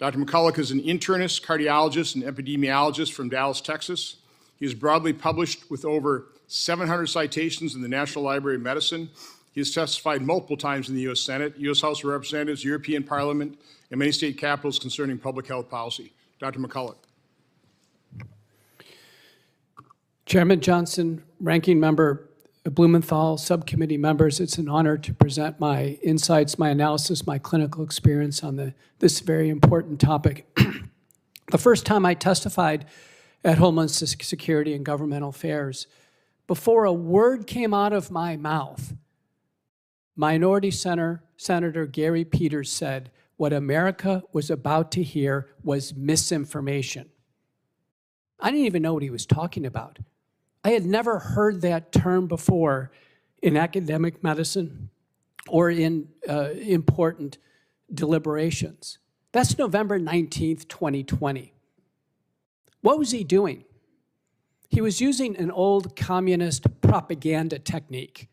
Dr. McCulloch is an internist, cardiologist, and epidemiologist from Dallas, Texas. He is broadly published with over 700 citations in the National Library of Medicine. He has testified multiple times in the U.S. Senate, U.S. House of Representatives, European Parliament, and many state capitals concerning public health policy. Dr. McCulloch. Chairman Johnson, Ranking Member Blumenthal, subcommittee members, it's an honor to present my insights, my analysis, my clinical experience on this very important topic. The first time I testified at Homeland Security and Governmental Affairs, before a word came out of my mouth, Minority Senator Gary Peters said, what America was about to hear was misinformation. I didn't even know what he was talking about. I had never heard that term before in academic medicine or in important deliberations. That's November 19th, 2020. What was he doing? He was using an old communist propaganda technique.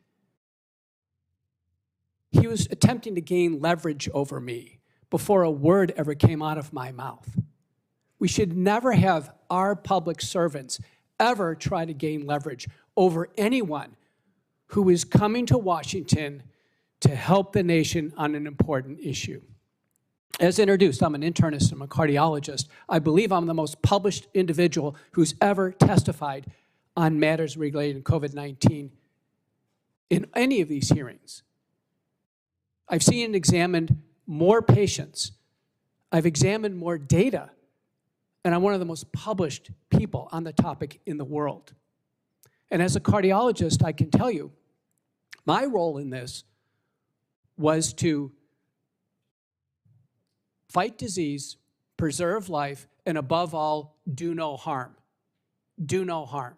He was attempting to gain leverage over me before a word ever came out of my mouth. We should never have our public servants ever try to gain leverage over anyone who is coming to Washington to help the nation on an important issue. As introduced, I'm an internist, I'm a cardiologist. I believe I'm the most published individual who's ever testified on matters related to COVID-19 in any of these hearings. I've seen and examined more patients. I've examined more data. And I'm one of the most published people on the topic in the world. And as a cardiologist, I can tell you, my role in this was to fight disease, preserve life, and above all, do no harm. Do no harm.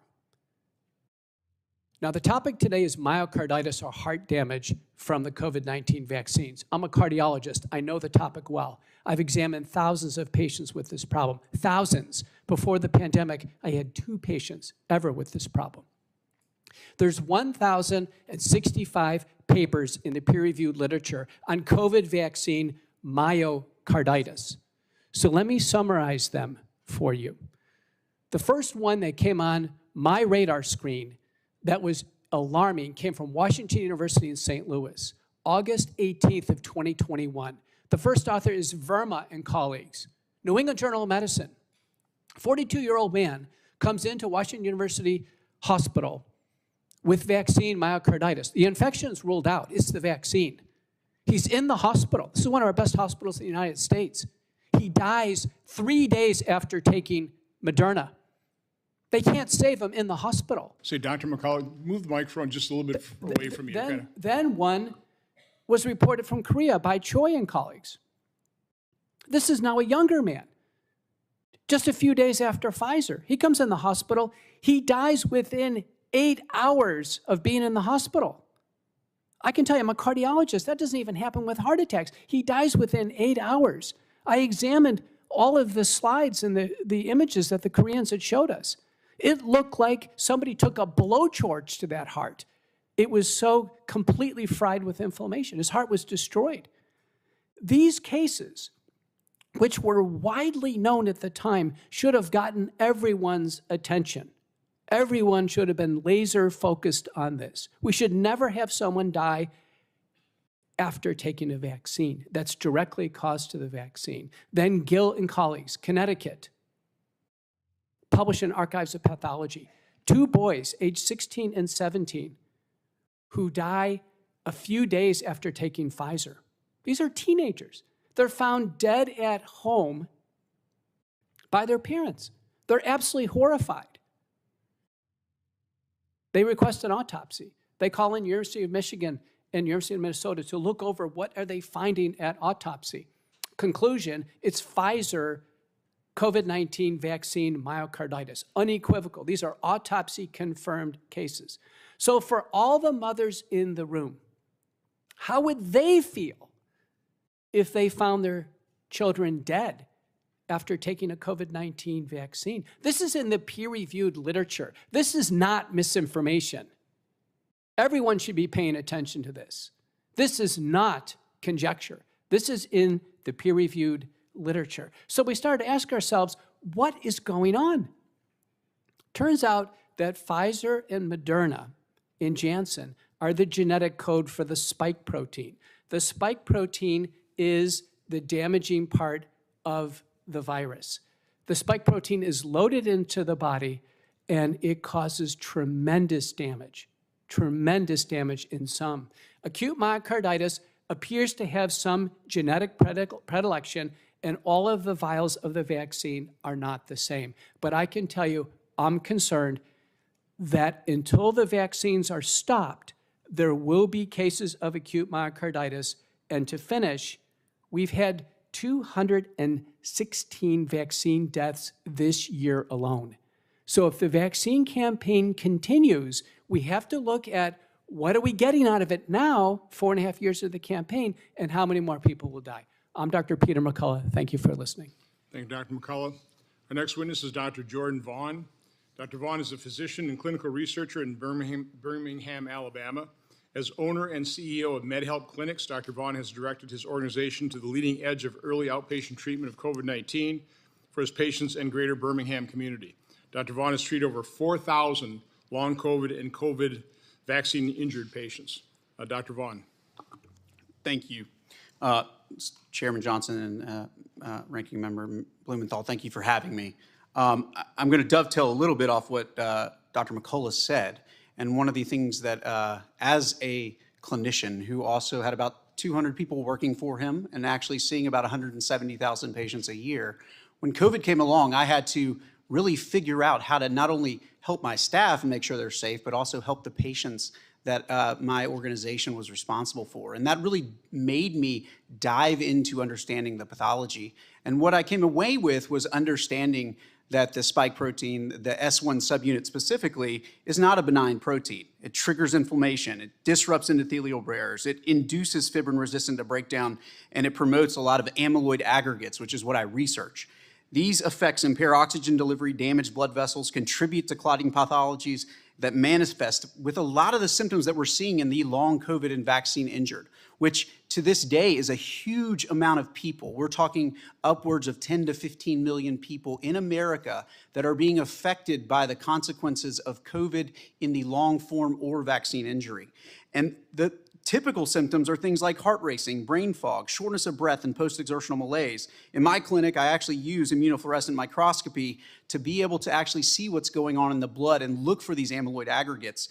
Now, the topic today is myocarditis or heart damage from the COVID-19 vaccines. I'm a cardiologist. I know the topic well. I've examined thousands of patients with this problem. Thousands. Before the pandemic, I had 2 patients ever with this problem. There's 1,065 papers in the peer-reviewed literature on COVID vaccine myocarditis. So let me summarize them for you. The first one that came on my radar screen that was alarming came from Washington University in St. Louis, August 18th of 2021. The first author is Verma and colleagues, New England Journal of Medicine. 42-year-old man comes into Washington University Hospital with vaccine myocarditis. The infection is ruled out. It's the vaccine. He's in the hospital. This is one of our best hospitals in the United States. He dies 3 days after taking Moderna. They can't save him in the hospital. Say, Dr. McCulloch, move the microphone just a little bit away from you. Then one was reported from Korea by Choi and colleagues. This is now a younger man. Just a few days after Pfizer, he comes in the hospital. He dies within 8 hours of being in the hospital. I can tell you, I'm a cardiologist. That doesn't even happen with heart attacks. He dies within 8 hours. I examined all of the slides and the images that the Koreans had showed us. It looked like somebody took a blowtorch to that heart. It was so completely fried with inflammation. His heart was destroyed. These cases, which were widely known at the time, should have gotten everyone's attention. Everyone should have been laser focused on this. We should never have someone die after taking a vaccine that's directly caused to the vaccine. Then Gill and colleagues, Connecticut, published in Archives of Pathology, 2 boys, aged 16 and 17, who die a few days after taking Pfizer. These are teenagers. They're found dead at home by their parents. They're absolutely horrified. They request an autopsy. They call in University of Michigan and University of Minnesota to look over what are they finding at autopsy. Conclusion, it's Pfizer COVID-19 vaccine myocarditis, unequivocal. These are autopsy-confirmed cases. So for all the mothers in the room, how would they feel if they found their children dead after taking a COVID-19 vaccine? This is in the peer-reviewed literature. This is not misinformation. Everyone should be paying attention to this. This is not conjecture. This is in the peer-reviewed literature. So we started to ask ourselves, what is going on? Turns out that Pfizer and Moderna and Janssen are the genetic code for the spike protein. The spike protein is the damaging part of the virus. The spike protein is loaded into the body and it causes tremendous damage in some. Acute myocarditis appears to have some genetic predilection, and all of the vials of the vaccine are not the same. But I can tell you, I'm concerned that until the vaccines are stopped, there will be cases of acute myocarditis. And to finish, we've had 216 vaccine deaths this year alone. So if the vaccine campaign continues, we have to look at what are we getting out of it now, 4.5 years of the campaign, and how many more people will die. I'm Dr. Peter McCullough. Thank you for listening. Thank you, Dr. McCullough. Our next witness is Dr. Jordan Vaughn. Dr. Vaughn is a physician and clinical researcher in Birmingham, Alabama. As owner and CEO of MedHelp Clinics, Dr. Vaughn has directed his organization to the leading edge of early outpatient treatment of COVID-19 for his patients and greater Birmingham community. Dr. Vaughn has treated over 4,000 long COVID and COVID vaccine-injured patients. Dr. Vaughn. Thank you. Chairman Johnson and Ranking Member Blumenthal, thank you for having me. I'm going to dovetail a little bit off what Dr. McCullough said. And one of the things that, as a clinician who also had about 200 people working for him and actually seeing about 170,000 patients a year, when COVID came along, I had to really figure out how to not only help my staff and make sure they're safe, but also help the patients that my organization was responsible for. And that really made me dive into understanding the pathology. And what I came away with was understanding that the spike protein, the S1 subunit specifically, is not a benign protein. It triggers inflammation, it disrupts endothelial barriers, it induces fibrin resistant to breakdown, and it promotes a lot of amyloid aggregates, which is what I research. These effects impair oxygen delivery, damage blood vessels, contribute to clotting pathologies that manifest with a lot of the symptoms that we're seeing in the long COVID and vaccine injured, which to this day is a huge amount of people. We're talking upwards of 10 to 15 million people in America that are being affected by the consequences of COVID in the long form or vaccine injury. And the typical symptoms are things like heart racing, brain fog, shortness of breath, and post-exertional malaise. In my clinic, I actually use immunofluorescent microscopy to be able to actually see what's going on in the blood and look for these amyloid aggregates.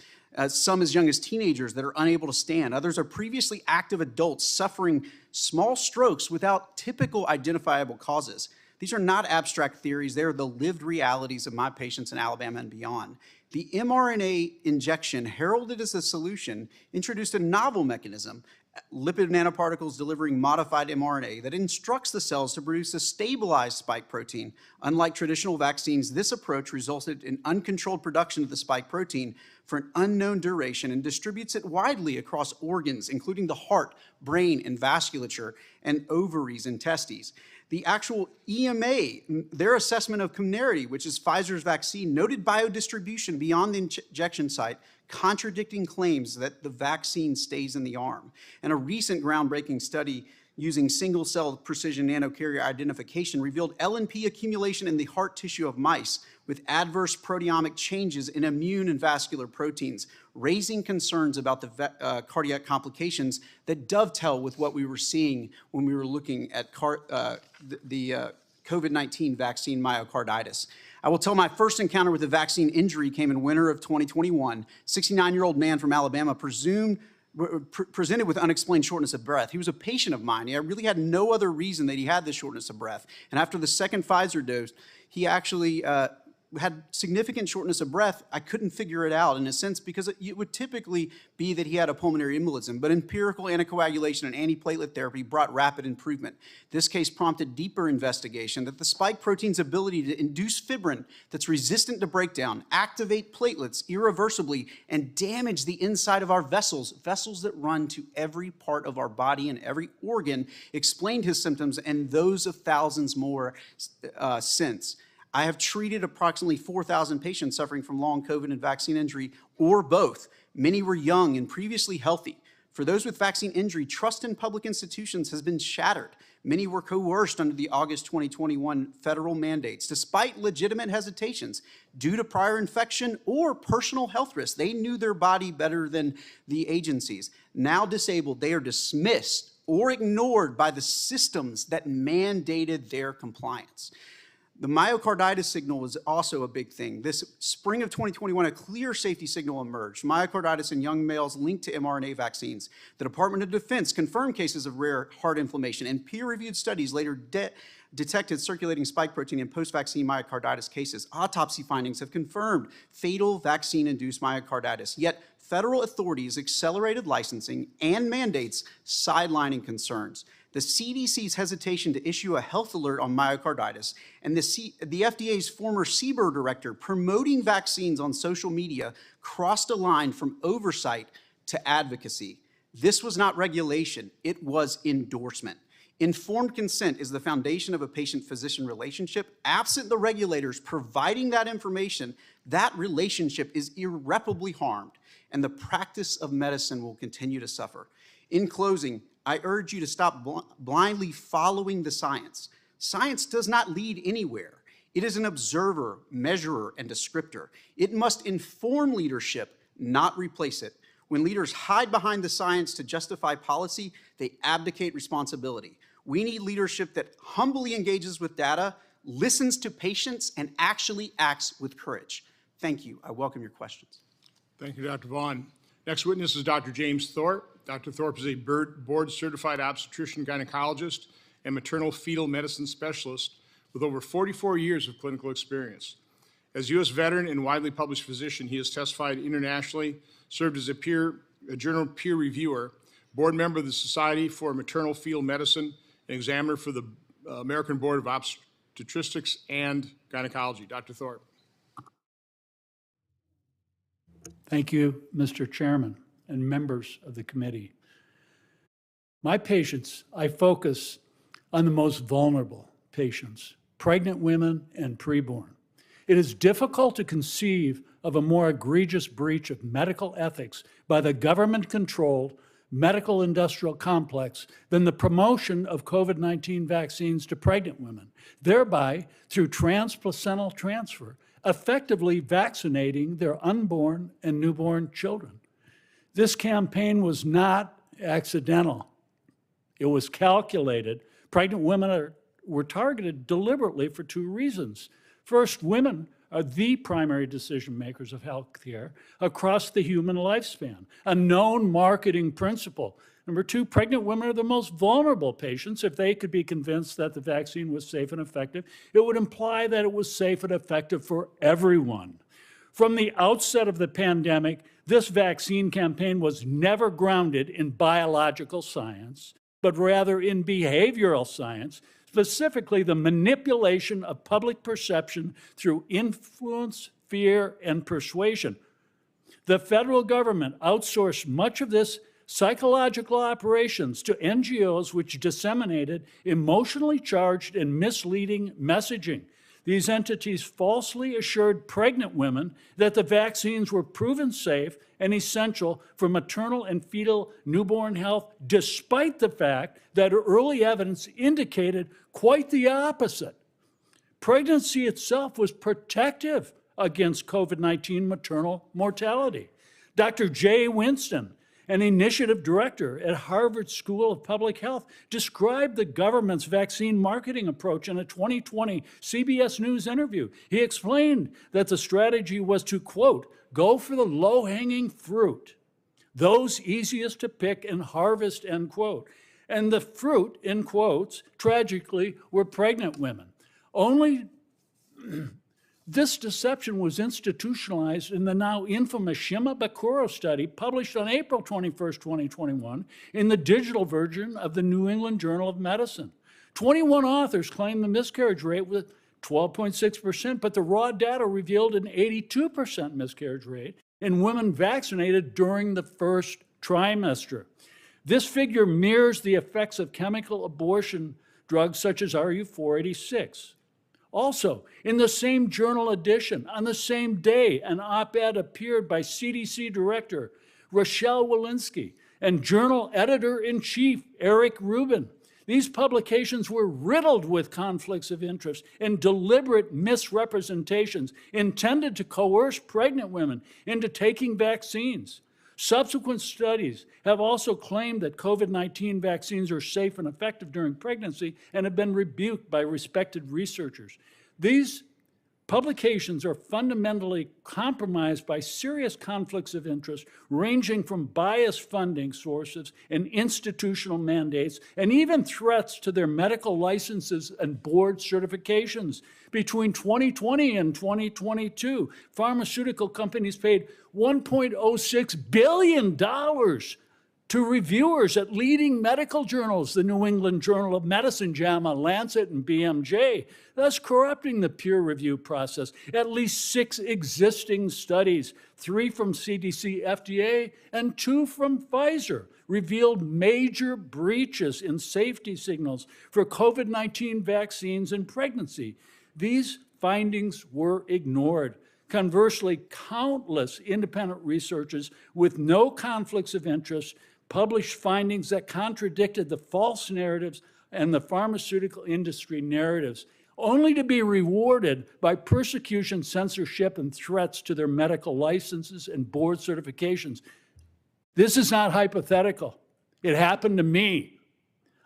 Some as young as teenagers that are unable to stand. Others are previously active adults suffering small strokes without typical identifiable causes. These are not abstract theories. They're the lived realities of my patients in Alabama and beyond. The mRNA injection, heralded as a solution, introduced a novel mechanism, lipid nanoparticles delivering modified mRNA that instructs the cells to produce a stabilized spike protein. Unlike traditional vaccines, this approach resulted in uncontrolled production of the spike protein for an unknown duration and distributes it widely across organs, including the heart, brain, and vasculature, and ovaries and testes. The actual EMA, their assessment of Comirnaty, which is Pfizer's vaccine, noted biodistribution beyond the injection site, contradicting claims that the vaccine stays in the arm. And a recent groundbreaking study using single-cell precision nanocarrier identification revealed LNP accumulation in the heart tissue of mice with adverse proteomic changes in immune and vascular proteins, raising concerns about the cardiac complications that dovetail with what we were seeing when we were looking at the COVID-19 vaccine myocarditis. I will tell my first encounter with a vaccine injury came in winter of 2021. 69-year-old man from Alabama presented with unexplained shortness of breath. He was a patient of mine. He really had no other reason that he had this shortness of breath. And after the second Pfizer dose, he actually had significant shortness of breath. I couldn't figure it out in a sense because it would typically be that he had a pulmonary embolism, but empirical anticoagulation and antiplatelet therapy brought rapid improvement. This case prompted deeper investigation that the spike protein's ability to induce fibrin that's resistant to breakdown, activate platelets irreversibly, and damage the inside of our vessels that run to every part of our body and every organ, explained his symptoms and those of thousands more since. I have treated approximately 4,000 patients suffering from long COVID and vaccine injury, or both. Many were young and previously healthy. For those with vaccine injury, trust in public institutions has been shattered. Many were coerced under the August 2021 federal mandates, despite legitimate hesitations due to prior infection or personal health risks. They knew their body better than the agencies. Now disabled, they are dismissed or ignored by the systems that mandated their compliance. The myocarditis signal was also a big thing. This spring of 2021, a clear safety signal emerged. Myocarditis in young males linked to mRNA vaccines. The Department of Defense confirmed cases of rare heart inflammation, and peer-reviewed studies later detected circulating spike protein in post-vaccine myocarditis cases. Autopsy findings have confirmed fatal vaccine-induced myocarditis. Yet federal authorities accelerated licensing and mandates, sidelining concerns. The CDC's hesitation to issue a health alert on myocarditis and the FDA's former CBER director promoting vaccines on social media crossed a line from oversight to advocacy. This was not regulation, it was endorsement. Informed consent is the foundation of a patient-physician relationship. Absent the regulators providing that information, that relationship is irreparably harmed, and the practice of medicine will continue to suffer. In closing, I urge you to stop blindly following the science. Science does not lead anywhere. It is an observer, measurer, and descriptor. It must inform leadership, not replace it. When leaders hide behind the science to justify policy, they abdicate responsibility. We need leadership that humbly engages with data, listens to patients, and actually acts with courage. Thank you. I welcome your questions. Thank you, Dr. Vaughn. Next witness is Dr. James Thorpe. Dr. Thorpe is a board-certified obstetrician gynecologist and maternal fetal medicine specialist with over 44 years of clinical experience. As U.S. veteran and widely published physician, he has testified internationally, served as a journal peer reviewer, board member of the Society for Maternal Fetal Medicine, and examiner for the American Board of Obstetrics and Gynecology. Dr. Thorpe. Thank you, Mr. Chairman and members of the committee. My patients, I focus on the most vulnerable patients, pregnant women and preborn. It is difficult to conceive of a more egregious breach of medical ethics by the government-controlled medical industrial complex than the promotion of COVID-19 vaccines to pregnant women, thereby, through transplacental transfer, effectively vaccinating their unborn and newborn children. This campaign was not accidental. It was calculated. Pregnant women were targeted deliberately for two reasons. First, women are the primary decision makers of healthcare across the human lifespan, a known marketing principle. Number two, pregnant women are the most vulnerable patients. If they could be convinced that the vaccine was safe and effective, it would imply that it was safe and effective for everyone. From the outset of the pandemic, this vaccine campaign was never grounded in biological science, but rather in behavioral science, specifically the manipulation of public perception through influence, fear, and persuasion. The federal government outsourced much of this psychological operations to NGOs which disseminated emotionally charged and misleading messaging. These entities falsely assured pregnant women that the vaccines were proven safe and essential for maternal and fetal newborn health, despite the fact that early evidence indicated quite the opposite. Pregnancy itself was protective against COVID-19 maternal mortality. Dr. Jay Winston, an initiative director at Harvard School of Public Health, described the government's vaccine marketing approach in a 2020 CBS News interview. He explained that the strategy was to, quote, go for the low-hanging fruit, those easiest to pick and harvest, end quote. And the fruit, in quotes, tragically, were pregnant women. Only this deception was institutionalized in the now infamous Shimabukuro study published on April 21st, 2021 in the digital version of the New England Journal of Medicine. 21 authors claimed the miscarriage rate was 12.6%, but the raw data revealed an 82% miscarriage rate in women vaccinated during the first trimester. This figure mirrors the effects of chemical abortion drugs such as RU-486. Also, in the same journal edition, on the same day, an op-ed appeared by CDC Director Rochelle Walensky and journal editor-in-chief Eric Rubin. These publications were riddled with conflicts of interest and deliberate misrepresentations intended to coerce pregnant women into taking vaccines. Subsequent studies have also claimed that COVID-19 vaccines are safe and effective during pregnancy and have been rebuked by respected researchers. These publications are fundamentally compromised by serious conflicts of interest, ranging from biased funding sources and institutional mandates, and even threats to their medical licenses and board certifications. Between 2020 and 2022, pharmaceutical companies paid $1.06 billion to reviewers at leading medical journals, the New England Journal of Medicine, JAMA, Lancet, and BMJ, thus corrupting the peer review process. At least 6 existing studies, 3 from CDC, FDA, and 2 from Pfizer, revealed major breaches in safety signals for COVID-19 vaccines and pregnancy. These findings were ignored. Conversely, countless independent researchers with no conflicts of interest published findings that contradicted the false narratives and the pharmaceutical industry narratives, only to be rewarded by persecution, censorship, and threats to their medical licenses and board certifications. This is not hypothetical. It happened to me.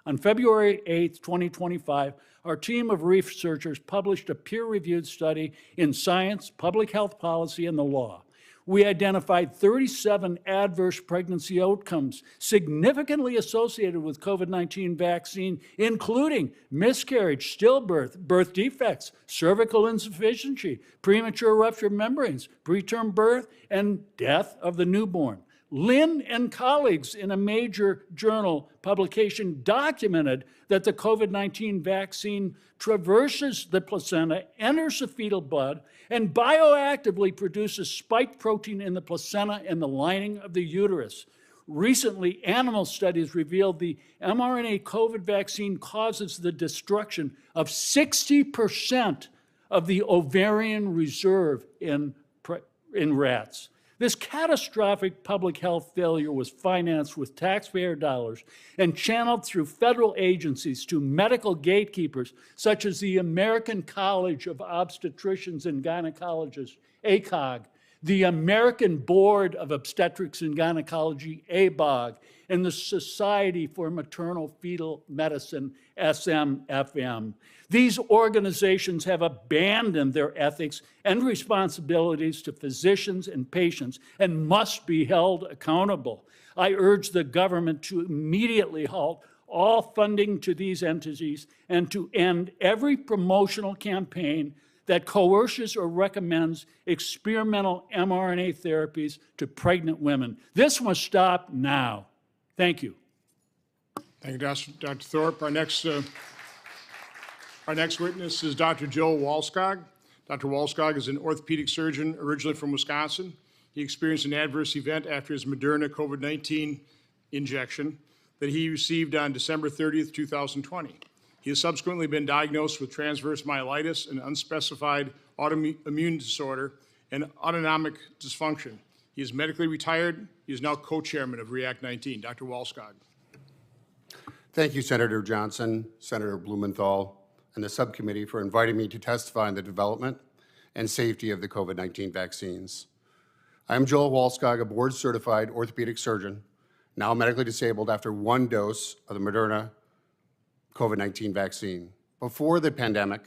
On February 8, 2025, our team of researchers published a peer-reviewed study in Science, Public Health Policy, and the Law. We identified 37 adverse pregnancy outcomes significantly associated with COVID-19 vaccine, including miscarriage, stillbirth, birth defects, cervical insufficiency, premature rupture of membranes, preterm birth, and death of the newborn. Lin and colleagues in a major journal publication documented that the COVID-19 vaccine traverses the placenta, enters the fetal blood, and bioactively produces spike protein in the placenta and the lining of the uterus. Recently, animal studies revealed the mRNA COVID vaccine causes the destruction of 60% of the ovarian reserve in rats. This catastrophic public health failure was financed with taxpayer dollars and channeled through federal agencies to medical gatekeepers such as the American College of Obstetricians and Gynecologists, ACOG, the American Board of Obstetrics and Gynecology, ABOG, and the Society for Maternal Fetal Medicine, SMFM. These organizations have abandoned their ethics and responsibilities to physicians and patients and must be held accountable. I urge the government to immediately halt all funding to these entities and to end every promotional campaign that coerces or recommends experimental mRNA therapies to pregnant women. This must stop now. Thank you. Thank you, Dr. Thorpe. Our next witness is Dr. Joe Walskog. Dr. Walskog is an orthopedic surgeon originally from Wisconsin. He experienced an adverse event after his Moderna COVID-19 injection that he received on December 30th, 2020. He has subsequently been diagnosed with transverse myelitis, an unspecified autoimmune disorder, and autonomic dysfunction. He is medically retired. He is now co-chairman of REACT 19. Dr. Walskog. Thank you, Senator Johnson, Senator Blumenthal, and the subcommittee for inviting me to testify on the development and safety of the COVID-19 vaccines. I am Joel Walskog, a board-certified orthopedic surgeon, now medically disabled after 1 dose of the Moderna COVID-19 vaccine. Before the pandemic,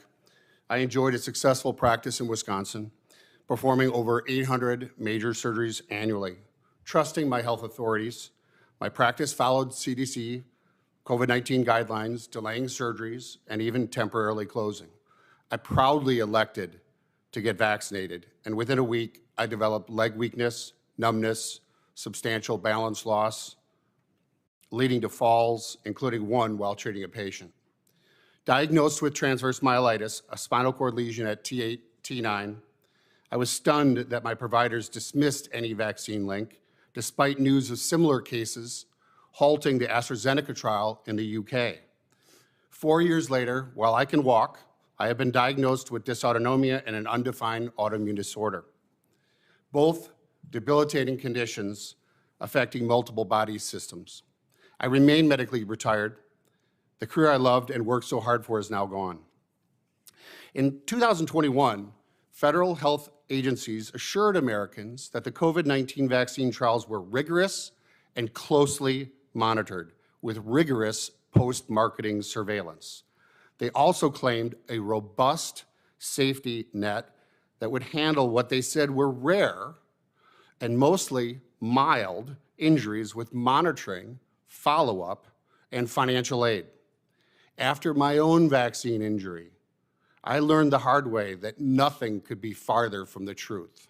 I enjoyed a successful practice in Wisconsin, performing over 800 major surgeries annually. Trusting my health authorities, my practice followed CDC COVID-19 guidelines, delaying surgeries, and even temporarily closing. I proudly elected to get vaccinated, and within a week, I developed leg weakness, numbness, substantial balance loss, leading to falls, including one while treating a patient. Diagnosed with transverse myelitis, a spinal cord lesion at T8, T9, I was stunned that my providers dismissed any vaccine link, despite news of similar cases halting the AstraZeneca trial in the UK. 4 years later, while I can walk, I have been diagnosed with dysautonomia and an undefined autoimmune disorder. Both debilitating conditions affecting multiple body systems. I remain medically retired. The career I loved and worked so hard for is now gone. In 2021, federal health agencies assured Americans that the COVID-19 vaccine trials were rigorous and closely monitored with rigorous post-marketing surveillance. They also claimed a robust safety net that would handle what they said were rare and mostly mild injuries with monitoring, follow-up, and financial aid. After my own vaccine injury, I learned the hard way that nothing could be farther from the truth.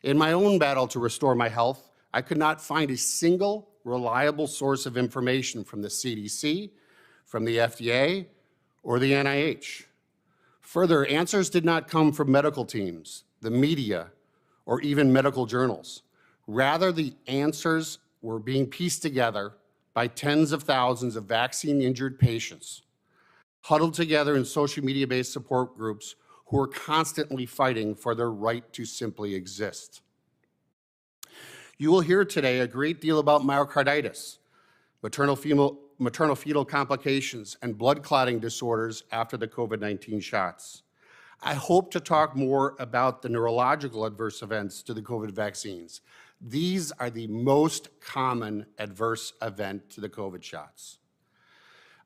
In my own battle to restore my health, I could not find a single reliable source of information from the CDC, from the FDA, or the NIH. Further, answers did not come from medical teams, the media, or even medical journals. Rather, the answers were being pieced together by tens of thousands of vaccine-injured patients, huddled together in social media-based support groups who are constantly fighting for their right to simply exist. You will hear today a great deal about myocarditis, maternal fetal complications, and blood clotting disorders after the COVID-19 shots. I hope to talk more about the neurological adverse events to the COVID vaccines. These are the most common adverse event to the COVID shots.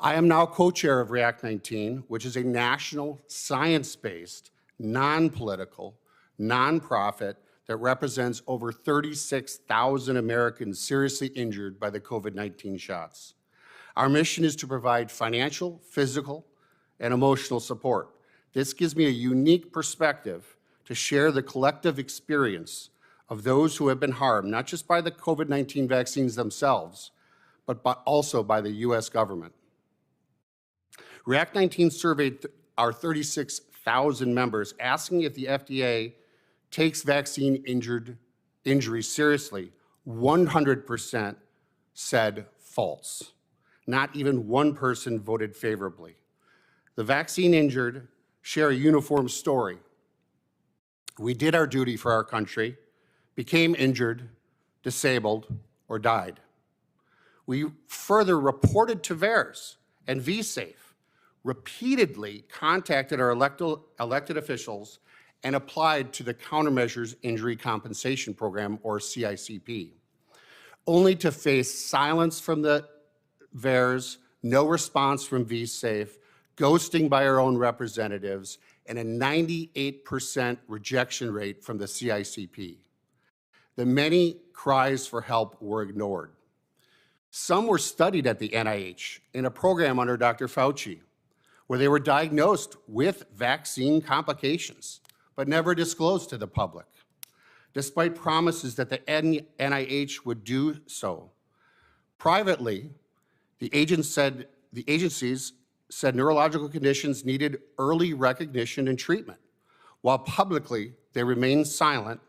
I am now co-chair of React 19, which is a national, science-based, non-political, nonprofit that represents over 36,000 Americans seriously injured by the COVID-19 shots. Our mission is to provide financial, physical, and emotional support. This gives me a unique perspective to share the collective experience of those who have been harmed, not just by the COVID-19 vaccines themselves, but also by the US government. React 19 surveyed our 36,000 members, asking if the FDA takes vaccine injuries seriously. 100% said false. Not even one person voted favorably. The vaccine injured share a uniform story. We did our duty for our country, became injured, disabled, or died. We further reported to VAERS and VSafe, repeatedly contacted our elected officials, and applied to the Countermeasures Injury Compensation Program, or CICP, only to face silence from the VAERS, no response from VSafe, ghosting by our own representatives, and a 98% rejection rate from the CICP. The many cries for help were ignored. Some were studied at the NIH in a program under Dr. Fauci, where they were diagnosed with vaccine complications, but never disclosed to the public, despite promises that the NIH would do so. Privately, the agencies said neurological conditions needed early recognition and treatment, while publicly they remained silent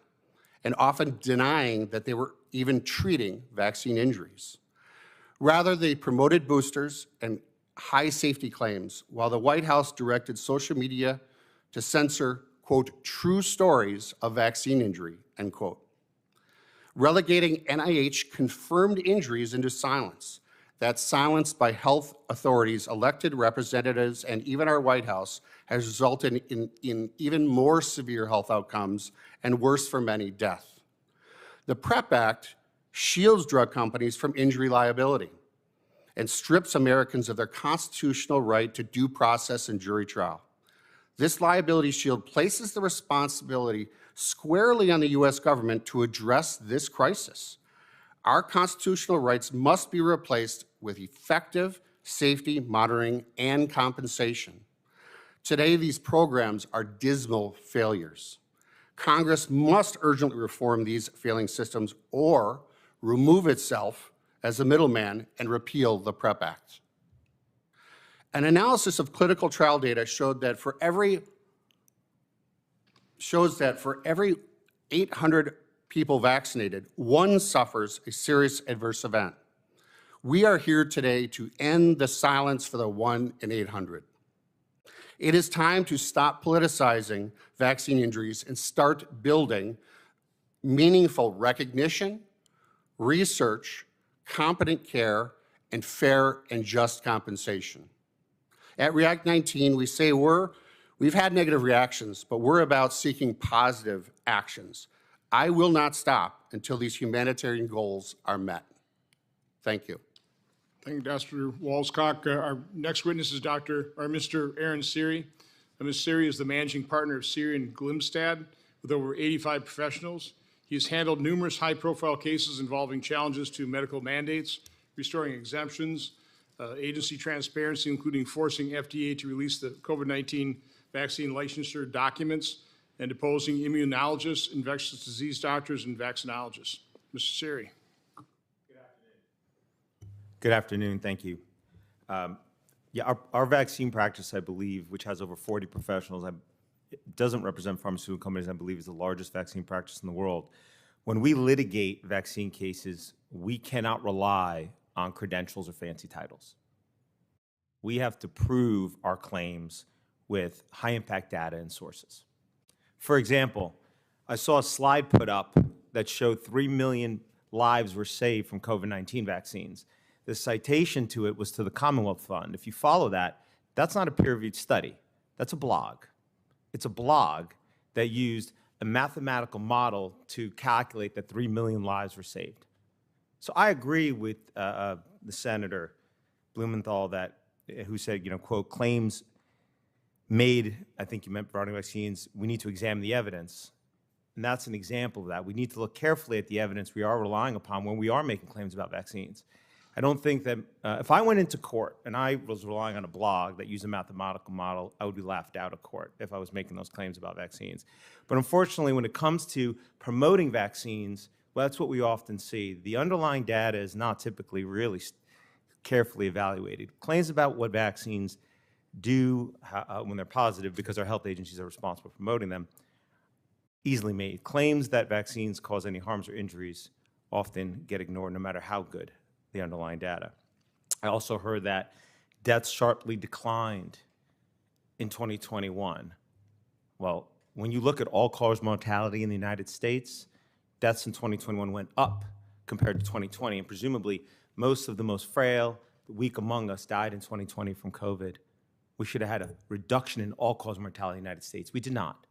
and often denying that they were even treating vaccine injuries. Rather, they promoted boosters and high safety claims, while the White House directed social media to censor, quote, true stories of vaccine injury, end quote. Relegating NIH confirmed injuries into silence. That silence by health authorities, elected representatives, and even our White House has resulted in even more severe health outcomes and worse for many, death. The PrEP Act shields drug companies from injury liability and strips Americans of their constitutional right to due process and jury trial. This liability shield places the responsibility squarely on the US government to address this crisis. Our constitutional rights must be replaced with effective safety monitoring and compensation. Today, these programs are dismal failures. Congress must urgently reform these failing systems or remove itself as a middleman and repeal the PrEP Act. An analysis of clinical trial data showed that for every 800 people vaccinated, one suffers a serious adverse event. We are here today to end the silence for the 1 in 800. It is time to stop politicizing vaccine injuries and start building meaningful recognition, research, competent care, and fair and just compensation. At React 19, we say we've had negative reactions, but we're about seeking positive actions. I will not stop until these humanitarian goals are met. Thank you. Thank you, Dr. Walscock. Our next witness is Mr. Aaron Siri. Ms. Siri is the managing partner of Siri and Glimstad with over 85 professionals. He has handled numerous high-profile cases involving challenges to medical mandates, restoring exemptions, agency transparency, including forcing FDA to release the COVID-19 vaccine licensure documents, and deposing immunologists, infectious disease doctors, and vaccinologists. Mr. Siri. Good afternoon. Thank you. Our vaccine practice, I believe, which has over 40 professionals, it doesn't represent pharmaceutical companies. I believe is the largest vaccine practice in the world. When we litigate vaccine cases, we cannot rely on credentials or fancy titles. We have to prove our claims with high-impact data and sources. For example, I saw a slide put up that showed 3 million lives were saved from COVID-19 vaccines. The citation to it was to the Commonwealth Fund. If you follow that, that's not a peer-reviewed study. That's a blog. It's a blog that used a mathematical model to calculate that 3 million lives were saved. So I agree with the Senator Blumenthal who said, quote, claims made, I think you meant regarding vaccines, we need to examine the evidence. And that's an example of that. We need to look carefully at the evidence we are relying upon when we are making claims about vaccines. I don't think that if I went into court and I was relying on a blog that used a mathematical model, I would be laughed out of court if I was making those claims about vaccines. But unfortunately, when it comes to promoting vaccines, well, that's what we often see. The underlying data is not typically really carefully evaluated. Claims about what vaccines do when they're positive, because our health agencies are responsible for promoting them, easily made. Claims that vaccines cause any harms or injuries often get ignored no matter how good the underlying data. I also heard that deaths sharply declined in 2021. Well, when you look at all-cause mortality in the United States, deaths in 2021 went up compared to 2020, and presumably most of the most frail, the weak among us died in 2020 from COVID. We should have had a reduction in all-cause mortality in the United States. We did not.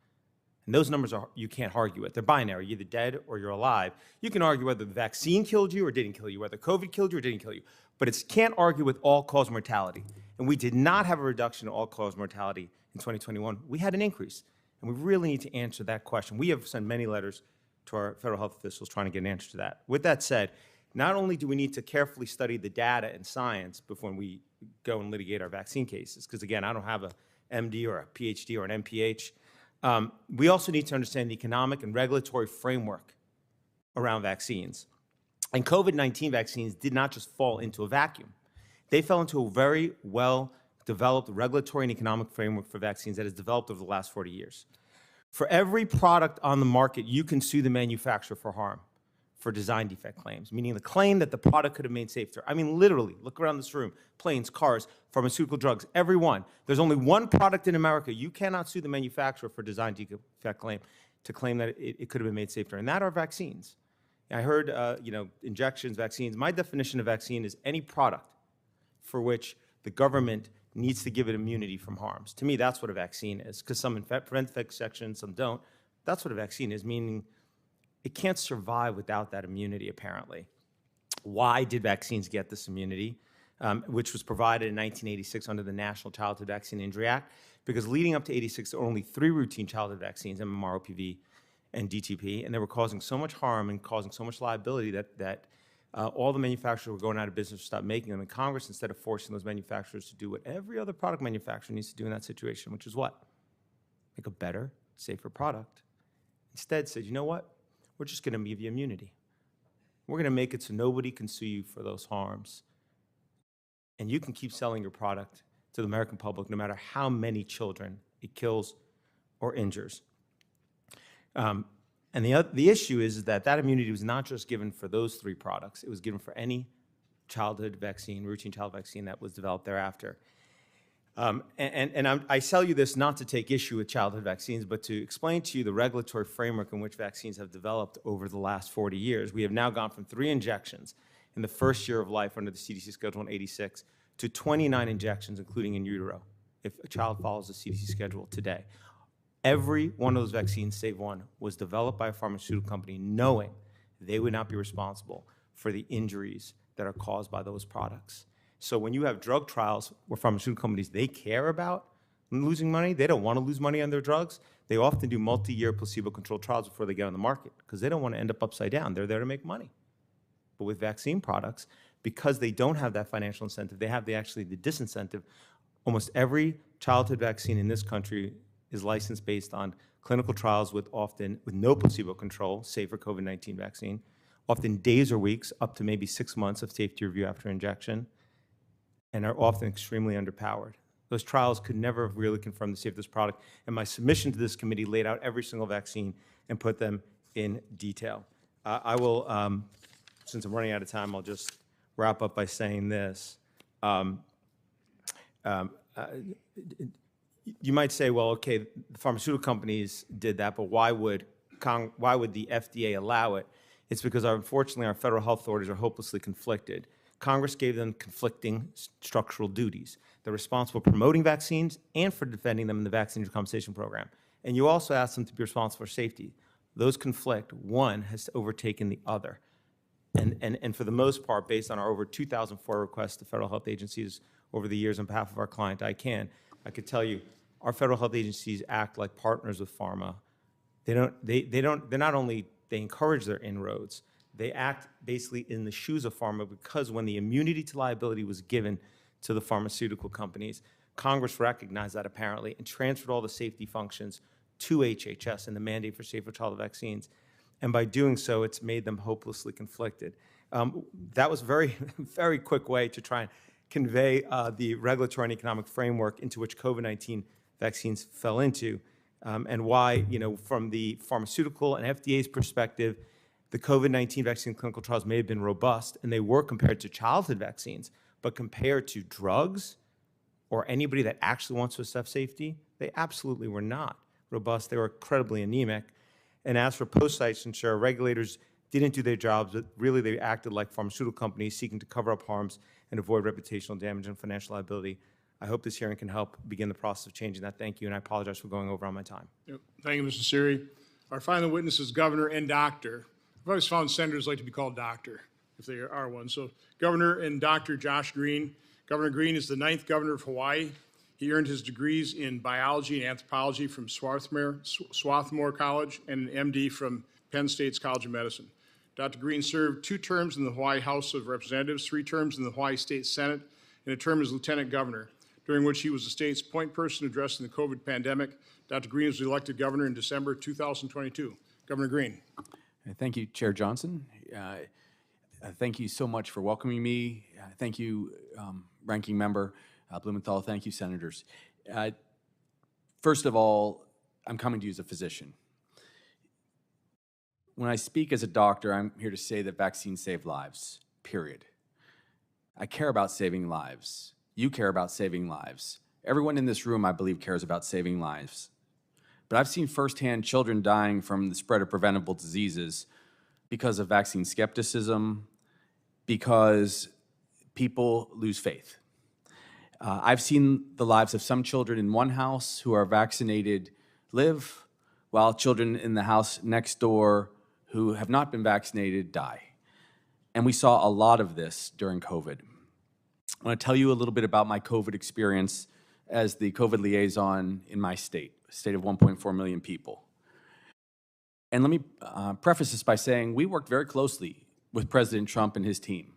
And those numbers you can't argue with. They're binary. You're either dead or you're alive. You can argue whether the vaccine killed you or didn't kill you, whether COVID killed you or didn't kill you. But it can't argue with all-cause mortality. And we did not have a reduction in all-cause mortality in 2021. We had an increase. And we really need to answer that question. We have sent many letters to our federal health officials trying to get an answer to that. With that said, not only do we need to carefully study the data and science before we go and litigate our vaccine cases, because again, I don't have a MD or a PhD or an MPH, we also need to understand the economic and regulatory framework around vaccines. And COVID-19 vaccines did not just fall into a vacuum. They fell into a very well-developed regulatory and economic framework for vaccines that has developed over the last 40 years. For every product on the market, you can sue the manufacturer for harm, for design defect claims, meaning the claim that the product could have made safer. I mean, literally, look around this room, planes, cars, pharmaceutical drugs, every one. There's only one product in America. You cannot sue the manufacturer for design defect claim to claim that it could have been made safer, and that are vaccines. I heard, injections, vaccines. My definition of vaccine is any product for which the government needs to give it immunity from harms. To me, that's what a vaccine is, because some prevent infection, some don't. That's what a vaccine is, meaning it can't survive without that immunity, apparently. Why did vaccines get this immunity, which was provided in 1986 under the National Childhood Vaccine Injury Act? Because leading up to 86, there were only 3 routine childhood vaccines, MMR, OPV, and DTP, and they were causing so much harm and causing so much liability that all the manufacturers were going out of business to stop making them. And Congress, instead of forcing those manufacturers to do what every other product manufacturer needs to do in that situation, which is what? Make a better, safer product. Instead said, you know what? We're just going to give you immunity. We're going to make it so nobody can sue you for those harms. And you can keep selling your product to the American public no matter how many children it kills or injures. And the issue is that immunity was not just given for those 3 products. It was given for any childhood vaccine, routine child vaccine that was developed thereafter. I tell you this not to take issue with childhood vaccines, but to explain to you the regulatory framework in which vaccines have developed over the last 40 years. We have now gone from 3 injections in the first year of life under the CDC Schedule 186 to 29 injections, including in utero, if a child follows the CDC schedule today. Every one of those vaccines, save one, was developed by a pharmaceutical company knowing they would not be responsible for the injuries that are caused by those products. So when you have drug trials where pharmaceutical companies, they care about losing money, they don't want to lose money on their drugs, they often do multi-year placebo-controlled trials before they get on the market because they don't want to end up upside down. They're there to make money. But with vaccine products, because they don't have that financial incentive, they have actually the disincentive. Almost every childhood vaccine in this country is licensed based on clinical trials with no placebo control, save for COVID-19 vaccine, often days or weeks, up to maybe 6 months of safety review after injection, and are often extremely underpowered. Those trials could never have really confirmed the safety of this product, and my submission to this committee laid out every single vaccine and put them in detail. I will, since I'm running out of time, I'll just wrap up by saying this. You might say, well, okay, the pharmaceutical companies did that, but why would the FDA allow it? It's because, unfortunately, our federal health authorities are hopelessly conflicted. Congress gave them conflicting structural duties. They're responsible for promoting vaccines and for defending them in the Vaccine Compensation Program. And you also ask them to be responsible for safety. Those conflict. One has overtaken the other. And for the most part, based on our over 2,004 requests to federal health agencies over the years on behalf of our client, I could tell you, our federal health agencies act like partners with pharma. They encourage their inroads. They act basically in the shoes of pharma because when the immunity to liability was given to the pharmaceutical companies, Congress recognized that apparently and transferred all the safety functions to HHS and the mandate for safer childhood vaccines. And by doing so, it's made them hopelessly conflicted. That was a very, very quick way to try and convey the regulatory and economic framework into which COVID-19 vaccines fell into, and why, from the pharmaceutical and FDA's perspective, the COVID-19 vaccine clinical trials may have been robust, and they were compared to childhood vaccines, but compared to drugs or anybody that actually wants to assess safety, they absolutely were not robust. They were incredibly anemic. And as for post-licensure, regulators didn't do their jobs, but really they acted like pharmaceutical companies seeking to cover up harms and avoid reputational damage and financial liability. I hope this hearing can help begin the process of changing that. Thank you, and I apologize for going over on my time. Yep. Thank you, Mr. Siri. Our final witness is Governor and Doctor. I've always found senators like to be called doctor, if they are one. So Governor and Dr. Josh Green. Governor Green is the 9th governor of Hawaii. He earned his degrees in biology and anthropology from Swarthmore College and an MD from Penn State's College of Medicine. Dr. Green served 2 terms in the Hawaii House of Representatives, 3 terms in the Hawaii State Senate, and a term as lieutenant governor, during which he was the state's point person addressing the COVID pandemic. Dr. Green was elected governor in December 2022. Governor Green. Thank you, Chair Johnson. Thank you so much for welcoming me. Thank you, Ranking Member Blumenthal. Thank you, Senators. First of all, I'm coming to you as a physician. When I speak as a doctor, I'm here to say that vaccines save lives, period. I care about saving lives. You care about saving lives. Everyone in this room, I believe, cares about saving lives. But I've seen firsthand children dying from the spread of preventable diseases because of vaccine skepticism, because people lose faith. I've seen the lives of some children in one house who are vaccinated live, while children in the house next door who have not been vaccinated die. And we saw a lot of this during COVID. I want to tell you a little bit about my COVID experience as the COVID liaison in my state, a state of 1.4 million people. And let me preface this by saying we worked very closely with President Trump and his team.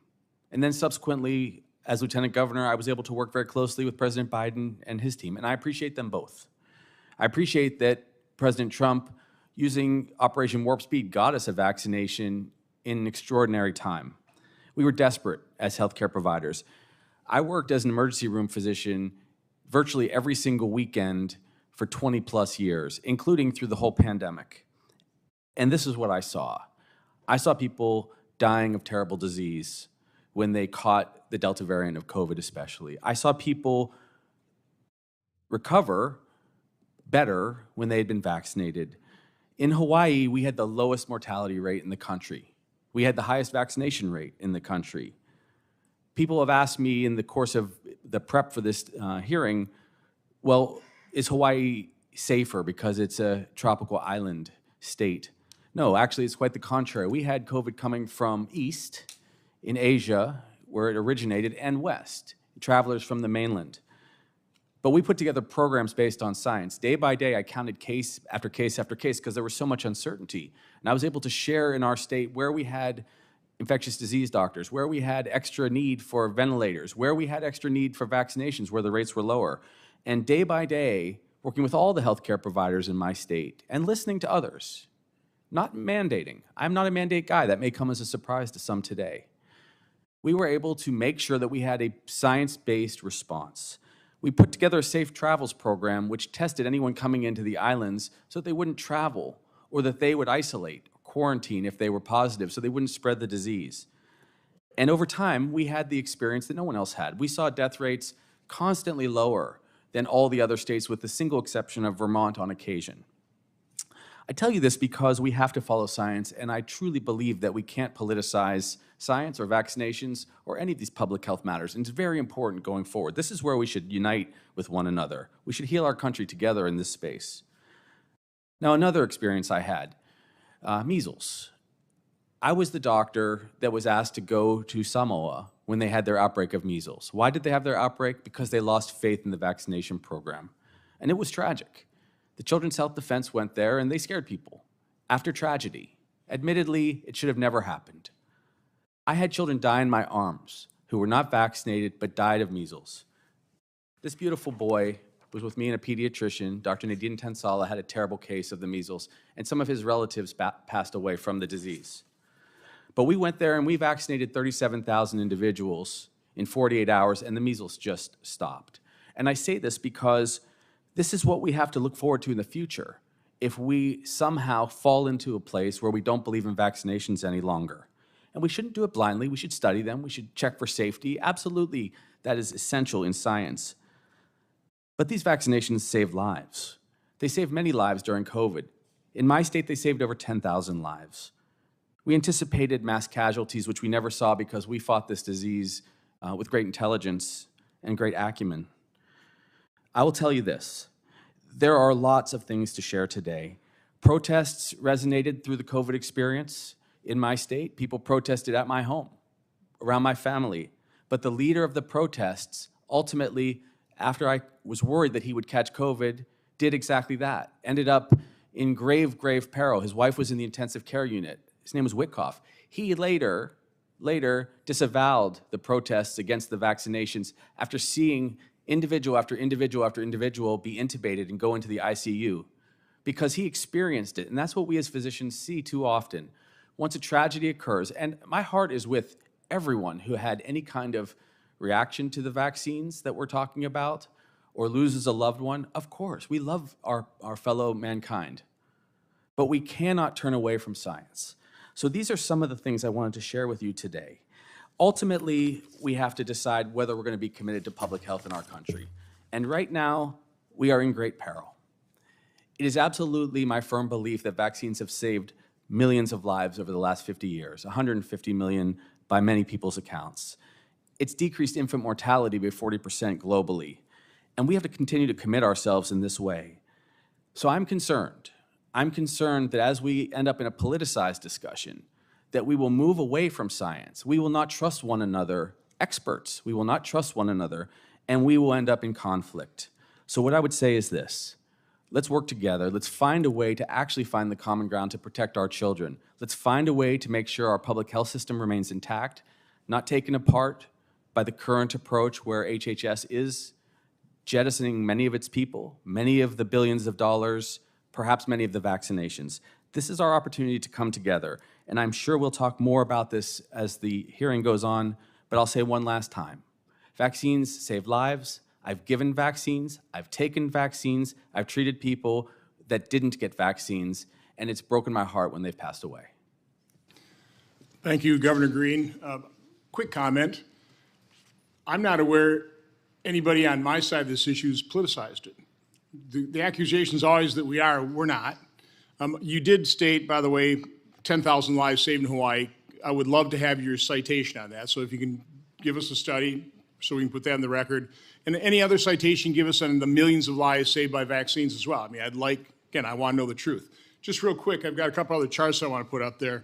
And then subsequently, as Lieutenant Governor, I was able to work very closely with President Biden and his team, and I appreciate them both. I appreciate that President Trump, using Operation Warp Speed, got us a vaccination in an extraordinary time. We were desperate as healthcare providers. I worked as an emergency room physician virtually every single weekend for 20 plus years, including through the whole pandemic. And this is what I saw. I saw people dying of terrible disease when they caught the Delta variant of COVID especially. I saw people recover better when they had been vaccinated. In Hawaii, we had the lowest mortality rate in the country. We had the highest vaccination rate in the country. People have asked me in the course of the prep for this hearing, well, is Hawaii safer because it's a tropical island state? No, actually, it's quite the contrary. We had COVID coming from east in Asia, where it originated, and west, travelers from the mainland. But we put together programs based on science. Day by day, I counted case after case after case because there was so much uncertainty. And I was able to share in our state where we had infectious disease doctors, where we had extra need for ventilators, where we had extra need for vaccinations, where the rates were lower. And day by day, working with all the healthcare providers in my state and listening to others, not mandating. I'm not a mandate guy. That may come as a surprise to some today. We were able to make sure that we had a science-based response. We put together a safe travels program which tested anyone coming into the islands so that they wouldn't travel or that they would isolate or quarantine if they were positive so they wouldn't spread the disease. And over time, we had the experience that no one else had. We saw death rates constantly lower than all the other states with the single exception of Vermont on occasion. I tell you this because we have to follow science, and I truly believe that we can't politicize science or vaccinations or any of these public health matters, and it's very important going forward. This is where we should unite with one another. We should heal our country together in this space. Now, another experience I had, measles. I was the doctor that was asked to go to Samoa when they had their outbreak of measles. Why did they have their outbreak? Because they lost faith in the vaccination program. And it was tragic. The Children's Health Defense went there and they scared people. After tragedy. Admittedly, it should have never happened. I had children die in my arms who were not vaccinated but died of measles. This beautiful boy was with me and a pediatrician. Dr. Nadine Tansala had a terrible case of the measles, and some of his relatives passed away from the disease. But we went there and we vaccinated 37,000 individuals in 48 hours, and the measles just stopped. And I say this because this is what we have to look forward to in the future if we somehow fall into a place where we don't believe in vaccinations any longer. And we shouldn't do it blindly. We should study them. We should check for safety. Absolutely, that is essential in science. But these vaccinations save lives. They saved many lives during COVID. In my state, they saved over 10,000 lives. We anticipated mass casualties, which we never saw because we fought this disease with great intelligence and great acumen. I will tell you this. There are lots of things to share today. Protests resonated through the COVID experience in my state. People protested at my home, around my family. But the leader of the protests ultimately, after I was worried that he would catch COVID, did exactly that. Ended up in grave, grave peril. His wife was in the intensive care unit. His name was Witkoff. He later disavowed the protests against the vaccinations after seeing individual after individual after individual be intubated and go into the ICU because he experienced it. And that's what we as physicians see too often. Once a tragedy occurs, and my heart is with everyone who had any kind of reaction to the vaccines that we're talking about or loses a loved one. Of course, we love our fellow mankind, but we cannot turn away from science. So these are some of the things I wanted to share with you today. Ultimately, we have to decide whether we're going to be committed to public health in our country. And right now, we are in great peril. It is absolutely my firm belief that vaccines have saved millions of lives over the last 50 years, 150 million by many people's accounts. It's decreased infant mortality by 40% globally. And we have to continue to commit ourselves in this way. So I'm concerned. I'm concerned that as we end up in a politicized discussion, that we will move away from science. We will not trust one another, experts. We will not trust one another, and we will end up in conflict. So what I would say is this. Let's work together. Let's find a way to actually find the common ground to protect our children. Let's find a way to make sure our public health system remains intact, not taken apart by the current approach where HHS is jettisoning many of its people, many of the billions of dollars, perhaps many of the vaccinations. This is our opportunity to come together, and I'm sure we'll talk more about this as the hearing goes on, but I'll say one last time. Vaccines save lives. I've given vaccines, I've taken vaccines, I've treated people that didn't get vaccines, and it's broken my heart when they've passed away. Thank you, Governor Green. Quick comment. I'm not aware anybody on my side of this issue has politicized it. The accusation is always that we're not. You did state, by the way, 10,000 lives saved in Hawaii. I would love to have your citation on that. So if you can give us a study so we can put that in the record. And any other citation, give us on the millions of lives saved by vaccines as well. I mean, again, I want to know the truth. Just real quick, I've got a couple other charts I want to put up there.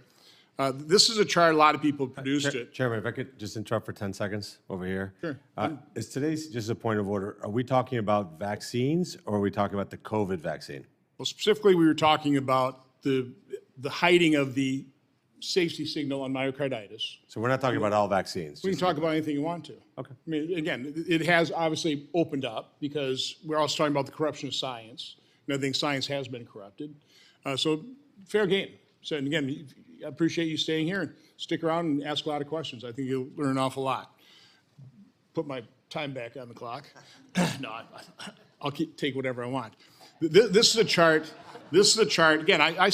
This is a chart a lot of people produced it. Chairman, if I could just interrupt for 10 seconds over here. Sure. Is today's, just a point of order, are we talking about vaccines or are we talking about the COVID vaccine? Well, specifically, we were talking about the hiding of the safety signal on myocarditis. So we're not talking about all vaccines? We can talk about anything you want to. Okay. I mean, again, it has obviously opened up because we're also talking about the corruption of science. And I think science has been corrupted. So fair game. So, and again, I appreciate you staying here and stick around and ask a lot of questions. I think you'll learn an awful lot. Put my time back on the clock. No, I'll take whatever I want. This is a chart. This is a chart. Again, I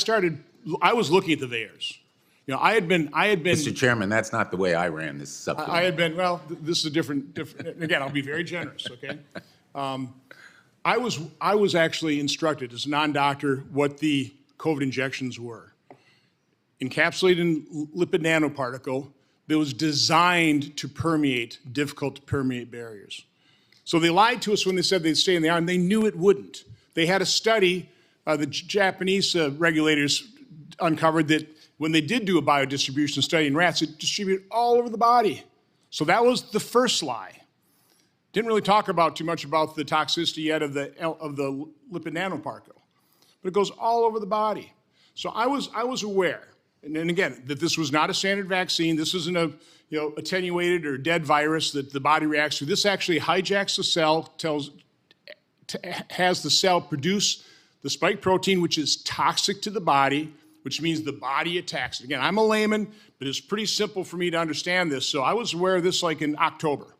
was looking at the VAERS. You know, I had been. Mr. Chairman, that's not the way I ran this subcommittee. I had been, well, this is a different, again, I'll be very generous, okay? I was actually instructed as a non-doctor what the COVID injections were. Encapsulated in lipid nanoparticle that was designed to permeate difficult to permeate barriers. So they lied to us when they said they'd stay in the arm. They knew it wouldn't. They had a study, the Japanese regulators uncovered that when they did do a biodistribution study in rats, it distributed all over the body. So that was the first lie. Didn't really talk about too much about the toxicity yet of the lipid nanoparticle, but it goes all over the body. So I was aware, and again, that this was not a standard vaccine. This isn't a attenuated or dead virus that the body reacts to. This actually hijacks the cell, has the cell produce the spike protein, which is toxic to the body, which means the body attacks it. Again, I'm a layman, but it's pretty simple for me to understand this. So I was aware of this like in October.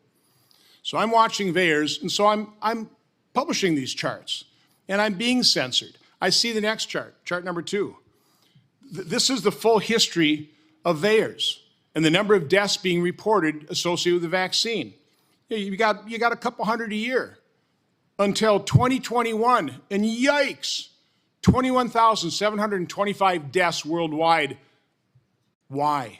So I'm watching VAERS, and so I'm publishing these charts, and I'm being censored. I see the next chart, chart number 2. This is the full history of VAERS and the number of deaths being reported associated with the vaccine. You got a couple hundred a year until 2021, and yikes, 21,725 deaths worldwide. Why?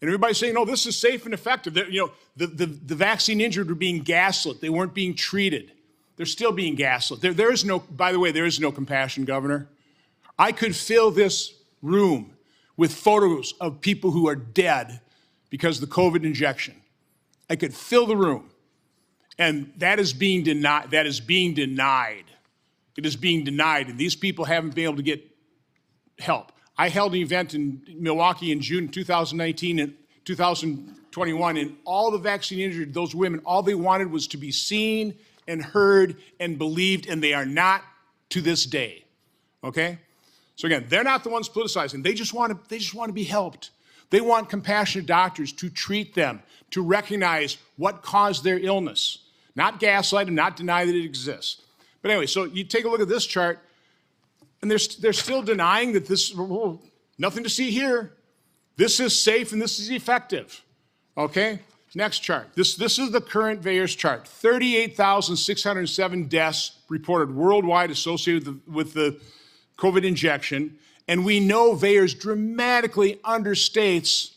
And everybody's saying, no, this is safe and effective. The vaccine injured were being gaslit. They weren't being treated. They're still being gaslit. There is no, by the way, there is no compassion, Governor. I could fill this room with photos of people who are dead because of the COVID injection. I could fill the room. And that is being denied. That is being denied. It is being denied, and these people haven't been able to get help. I held an event in Milwaukee in June 2019 and 2021, and all the vaccine injured, those women, all they wanted was to be seen and heard and believed, and they are not to this day, okay? So again, they're not the ones politicizing. They just want to be helped. They want compassionate doctors to treat them, to recognize what caused their illness, not gaslight and not deny that it exists. But anyway, so you take a look at this chart, and they're still denying that this, nothing to see here. This is safe and this is effective, okay? Next chart. This is the current VAERS chart. 38,607 deaths reported worldwide associated with the COVID injection, and we know VAERS dramatically understates,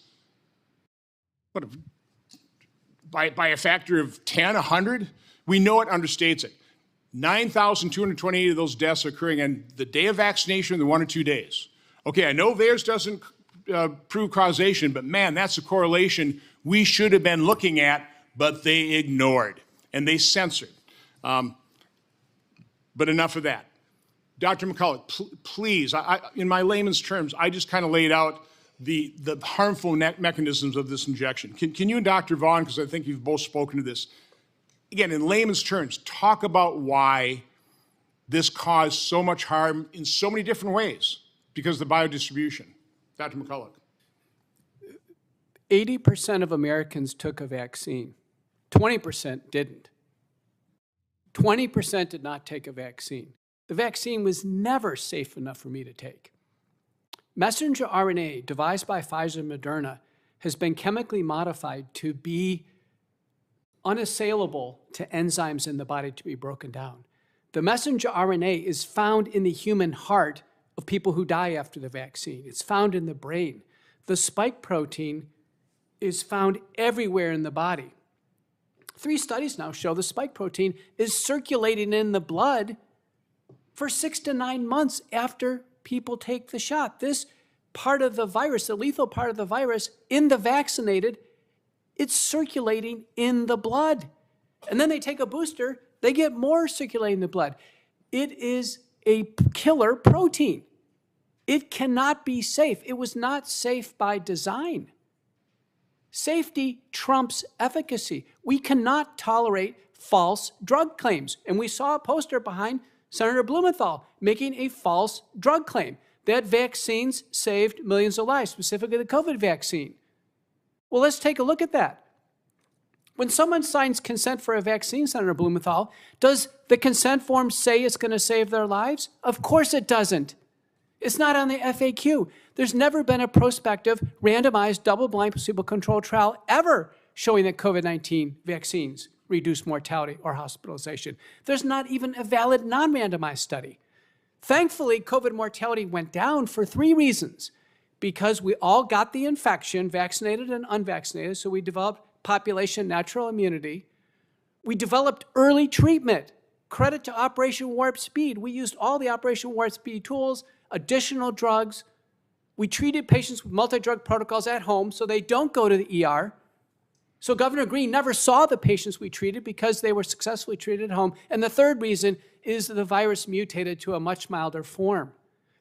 by a factor of 10, 100? We know it understates it. 9,228 of those deaths are occurring on the day of vaccination, the 1 or 2 days. Okay, I know VAERS doesn't prove causation, but man, that's a correlation we should have been looking at, but they ignored and they censored. But enough of that. Dr. McCullough, please, in my layman's terms, I just kind of laid out the harmful mechanisms of this injection. Can you and Dr. Vaughn, because I think you've both spoken to this, again, in layman's terms, talk about why this caused so much harm in so many different ways because of the biodistribution. Dr. McCullough. 80% of Americans took a vaccine. 20% didn't. 20% did not take a vaccine. The vaccine was never safe enough for me to take. Messenger RNA, devised by Pfizer and Moderna, has been chemically modified to be unassailable to enzymes in the body to be broken down. The messenger RNA is found in the human heart of people who die after the vaccine. It's found in the brain. The spike protein is found everywhere in the body. 3 studies now show the spike protein is circulating in the blood for 6 to 9 months after people take the shot. This part of the virus, the lethal part of the virus, in the vaccinated, it's circulating in the blood. And then they take a booster, they get more circulating in the blood. It is a killer protein. It cannot be safe. It was not safe by design. Safety trumps efficacy. We cannot tolerate false drug claims. And we saw a poster behind Senator Blumenthal making a false drug claim that vaccines saved millions of lives, specifically the COVID vaccine. Well, let's take a look at that. When someone signs consent for a vaccine, Senator Blumenthal, does the consent form say it's going to save their lives? Of course it doesn't. It's not on the FAQ. There's never been a prospective, randomized, double-blind, placebo-controlled trial ever showing that COVID-19 vaccines reduce mortality or hospitalization. There's not even a valid non-randomized study. Thankfully, COVID mortality went down for 3 reasons. Because we all got the infection, vaccinated and unvaccinated, so we developed population natural immunity. We developed early treatment. Credit to Operation Warp Speed. We used all the Operation Warp Speed tools, additional drugs. We treated patients with multi-drug protocols at home so they don't go to the ER. So Governor Green never saw the patients we treated because they were successfully treated at home. And the third reason is that the virus mutated to a much milder form.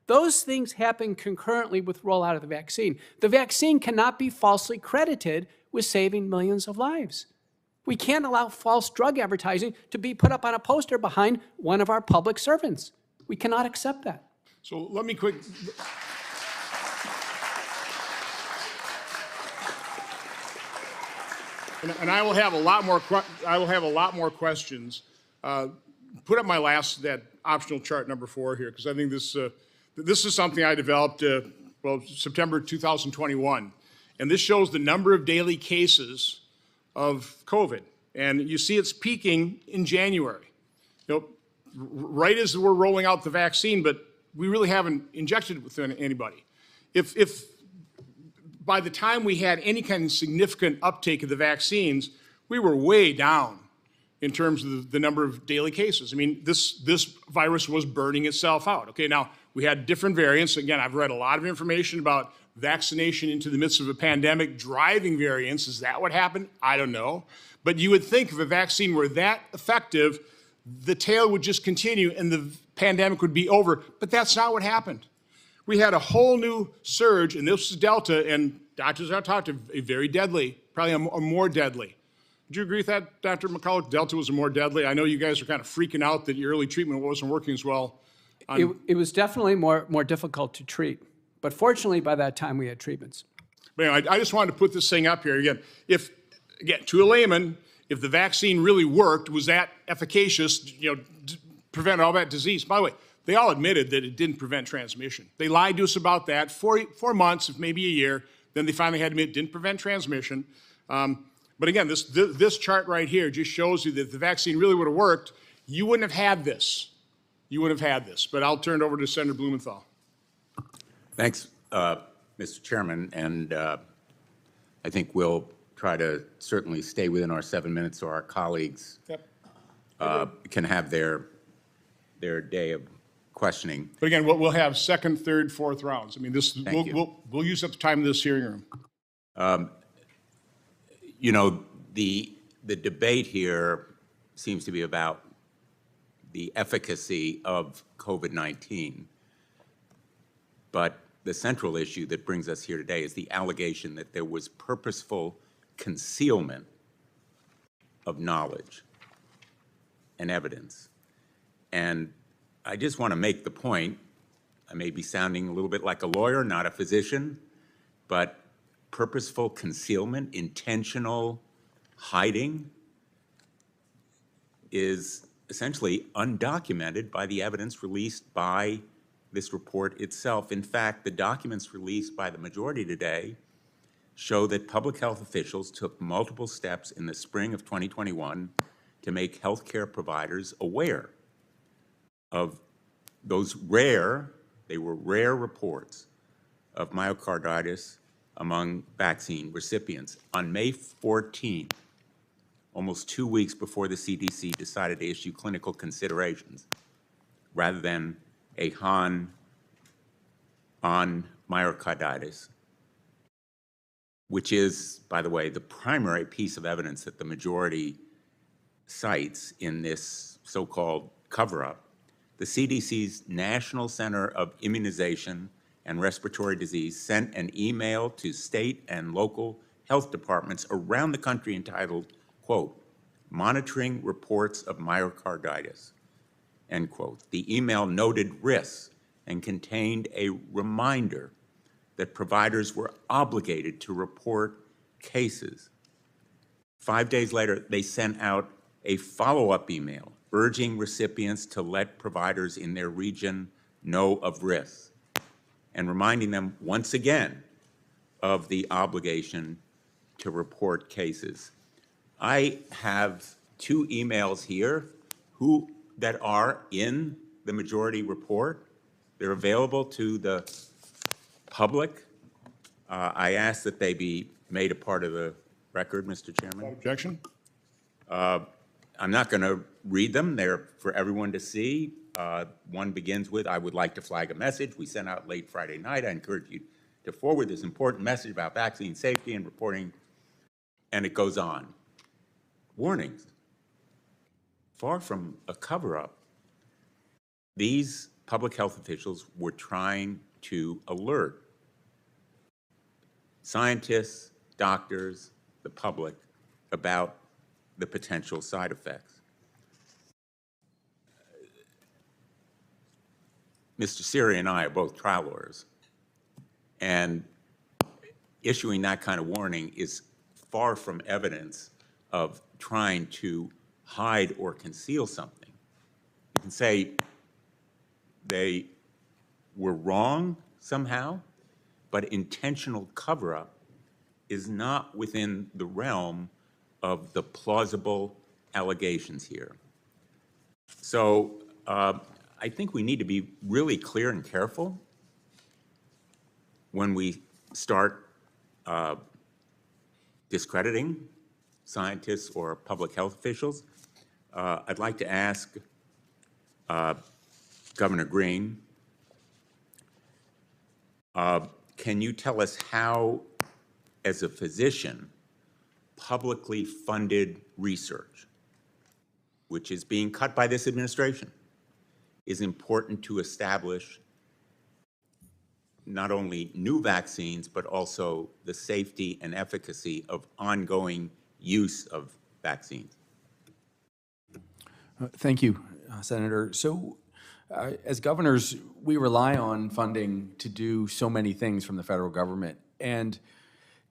Those things happen concurrently with rollout of the vaccine. The vaccine cannot be falsely credited with saving millions of lives. We can't allow false drug advertising to be put up on a poster behind one of our public servants. We cannot accept that. So let me quick. And I will have a lot more questions. Put up that optional chart number 4 here, because I think this is something I developed, September 2021. And this shows the number of daily cases of COVID. And you see it's peaking in January. Right as we're rolling out the vaccine, but we really haven't injected it with anybody. If by the time we had any kind of significant uptake of the vaccines, we were way down in terms of the number of daily cases. I mean, this virus was burning itself out. Okay, now we had different variants. Again, I've read a lot of information about vaccination into the midst of a pandemic driving variants. Is that what happened? I don't know. But you would think if a vaccine were that effective, the tail would just continue and the pandemic would be over. But that's not what happened. We had a whole new surge, and this is Delta, and doctors I've talked to, a very deadly, probably a more deadly. Would you agree with that, Dr. McCullough? Delta was a more deadly. I know you guys are kind of freaking out that your early treatment wasn't working as well. It was definitely more difficult to treat. But fortunately, by that time, we had treatments. But anyway, I just wanted to put this thing up here. Again, to a layman, if the vaccine really worked, was that efficacious, prevent all that disease? By the way, they all admitted that it didn't prevent transmission. They lied to us about that for 4 months, if maybe a year. Then they finally had to admit it didn't prevent transmission. But again, this chart right here just shows you that if the vaccine really would have worked, you wouldn't have had this. You wouldn't have had this. But I'll turn it over to Senator Blumenthal. Thanks, Mr. Chairman. And I think we'll try to certainly stay within our 7 minutes so our colleagues can have their day of questioning. But again, we'll have second, third, fourth rounds. I mean, we'll use up the time of this hearing room. The debate here seems to be about the efficacy of COVID-19. But the central issue that brings us here today is the allegation that there was purposeful concealment of knowledge and evidence. And I just want to make the point, I may be sounding a little bit like a lawyer, not a physician, but purposeful concealment, intentional hiding is essentially undocumented by the evidence released by this report itself. In fact, the documents released by the majority today show that public health officials took multiple steps in the spring of 2021 to make healthcare providers aware of those rare reports of myocarditis among vaccine recipients. On May 14th, almost 2 weeks before the CDC decided to issue clinical considerations rather than a HAN on myocarditis, which is, by the way, the primary piece of evidence that the majority cites in this so-called cover-up. The CDC's National Center of Immunization and Respiratory Disease sent an email to state and local health departments around the country entitled, quote, "Monitoring Reports of Myocarditis," end quote. The email noted risks and contained a reminder that providers were obligated to report cases. 5 days later, they sent out a follow-up email urging recipients to let providers in their region know of risks and reminding them once again of the obligation to report cases. I have 2 emails here that are in the majority report. They're available to the public. I ask that they be made a part of the record, Mr. Chairman. Objection? I'm not going to read them. They're for everyone to see. One begins with, "I would like to flag a message we sent out late Friday night. I encourage you to forward this important message about vaccine safety and reporting," and it goes on. Warnings. Far from a cover-up, these public health officials were trying to alert scientists, doctors, the public about the potential side effects. Mr. Siri and I are both trial lawyers, and issuing that kind of warning is far from evidence of trying to hide or conceal something. You can say they were wrong somehow, but intentional cover-up is not within the realm of the plausible allegations here. So I think we need to be really clear and careful when we start discrediting scientists or public health officials. I'd like to ask Governor Green, can you tell us how, as a physician, publicly funded research, which is being cut by this administration, is important to establish not only new vaccines, but also the safety and efficacy of ongoing use of vaccines? Thank you, Senator. So as governors, we rely on funding to do so many things from the federal government, and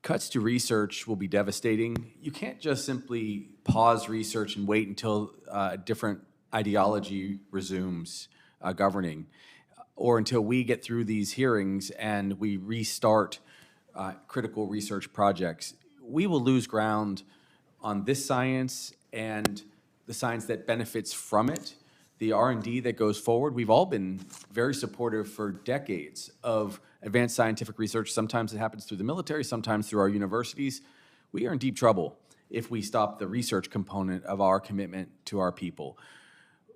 cuts to research will be devastating. You can't just simply pause research and wait until a different ideology resumes governing, or until we get through these hearings and we restart critical research projects. We will lose ground on this science and the science that benefits from it, the R&D that goes forward. We've all been very supportive for decades of advanced scientific research. Sometimes it happens through the military, sometimes through our universities. We are in deep trouble if we stop the research component of our commitment to our people.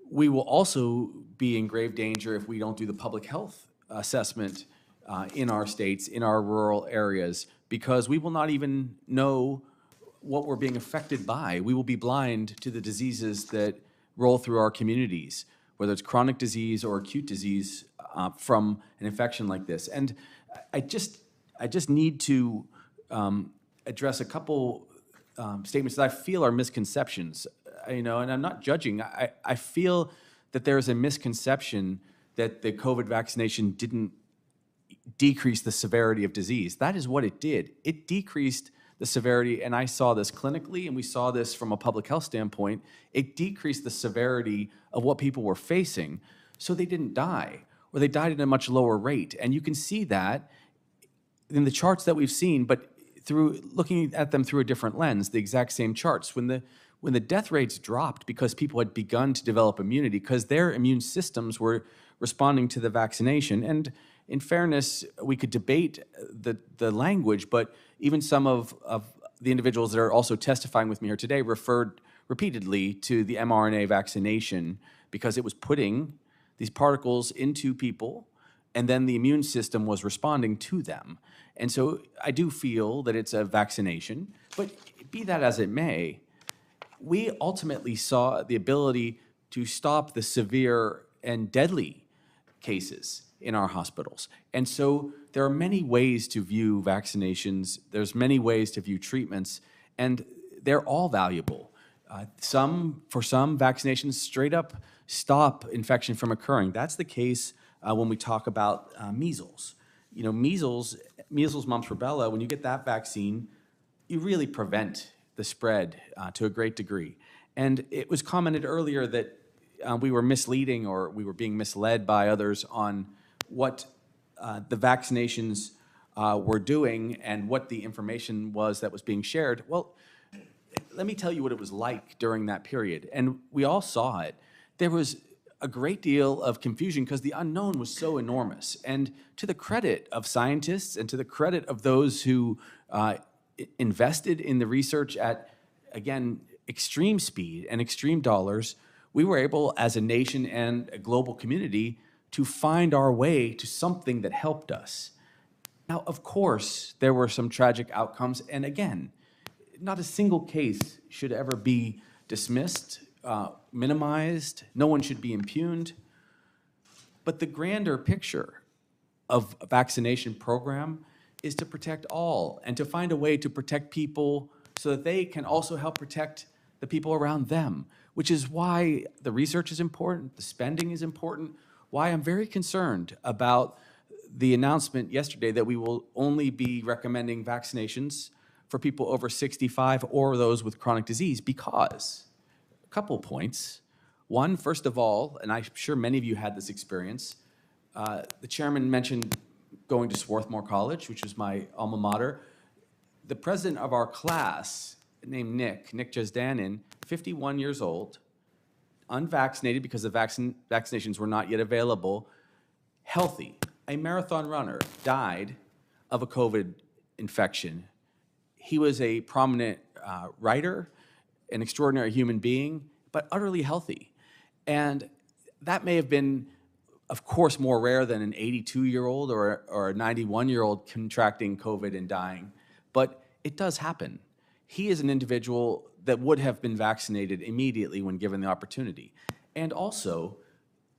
We will also be in grave danger if we don't do the public health assessment in our states, in our rural areas, because we will not even know what we're being affected by. We will be blind to the diseases that roll through our communities, whether it's chronic disease or acute disease from an infection like this. And I just need to address a couple statements that I feel are misconceptions. And I'm not judging. I feel that there is a misconception that the COVID vaccination didn't decrease the severity of disease. That is what it did. It decreased the severity, and I saw this clinically, and we saw this from a public health standpoint. It decreased the severity of what people were facing, so they didn't die, or they died at a much lower rate. And you can see that in the charts that we've seen, but through looking at them through a different lens, the exact same charts. When the death rates dropped because people had begun to develop immunity, because their immune systems were responding to the vaccination. And in fairness, we could debate the language, but even some of the individuals that are also testifying with me here today referred repeatedly to the mRNA vaccination because it was putting these particles into people, and then the immune system was responding to them. And so I do feel that it's a vaccination, but be that as it may, we ultimately saw the ability to stop the severe and deadly cases in our hospitals. And so there are many ways to view vaccinations, there's many ways to view treatments, and they're all valuable. For some, vaccinations straight up stop infection from occurring. That's the case when we talk about measles. You know, measles, mumps, rubella, when you get that vaccine, you really prevent the spread to a great degree. And it was commented earlier that we were misleading or we were being misled by others on what the vaccinations were doing and what the information was that was being shared. Well, let me tell you what it was like during that period. And we all saw it. There was a great deal of confusion because the unknown was so enormous. And to the credit of scientists and to the credit of those who invested in the research at, again, extreme speed and extreme dollars, we were able as a nation and a global community to find our way to something that helped us. Now, of course, there were some tragic outcomes. And again, not a single case should ever be dismissed, minimized. No one should be impugned. But the grander picture of a vaccination program is to protect all and to find a way to protect people so that they can also help protect the people around them, which is why the research is important, the spending is important, why I'm very concerned about the announcement yesterday that we will only be recommending vaccinations for people over 65 or those with chronic disease, because a couple points. One, first of all, and I'm sure many of you had this experience, the chairman mentioned going to Swarthmore College, which was my alma mater. The president of our class, named Nick Jesdanin, 51 years old, unvaccinated because the vaccinations were not yet available, healthy, a marathon runner, died of a COVID infection. He was a prominent writer, an extraordinary human being, but utterly healthy. And that may have been, of course, more rare than an 82-year-old or a 91-year-old contracting COVID and dying, but it does happen. He is an individual that would have been vaccinated immediately when given the opportunity. And also,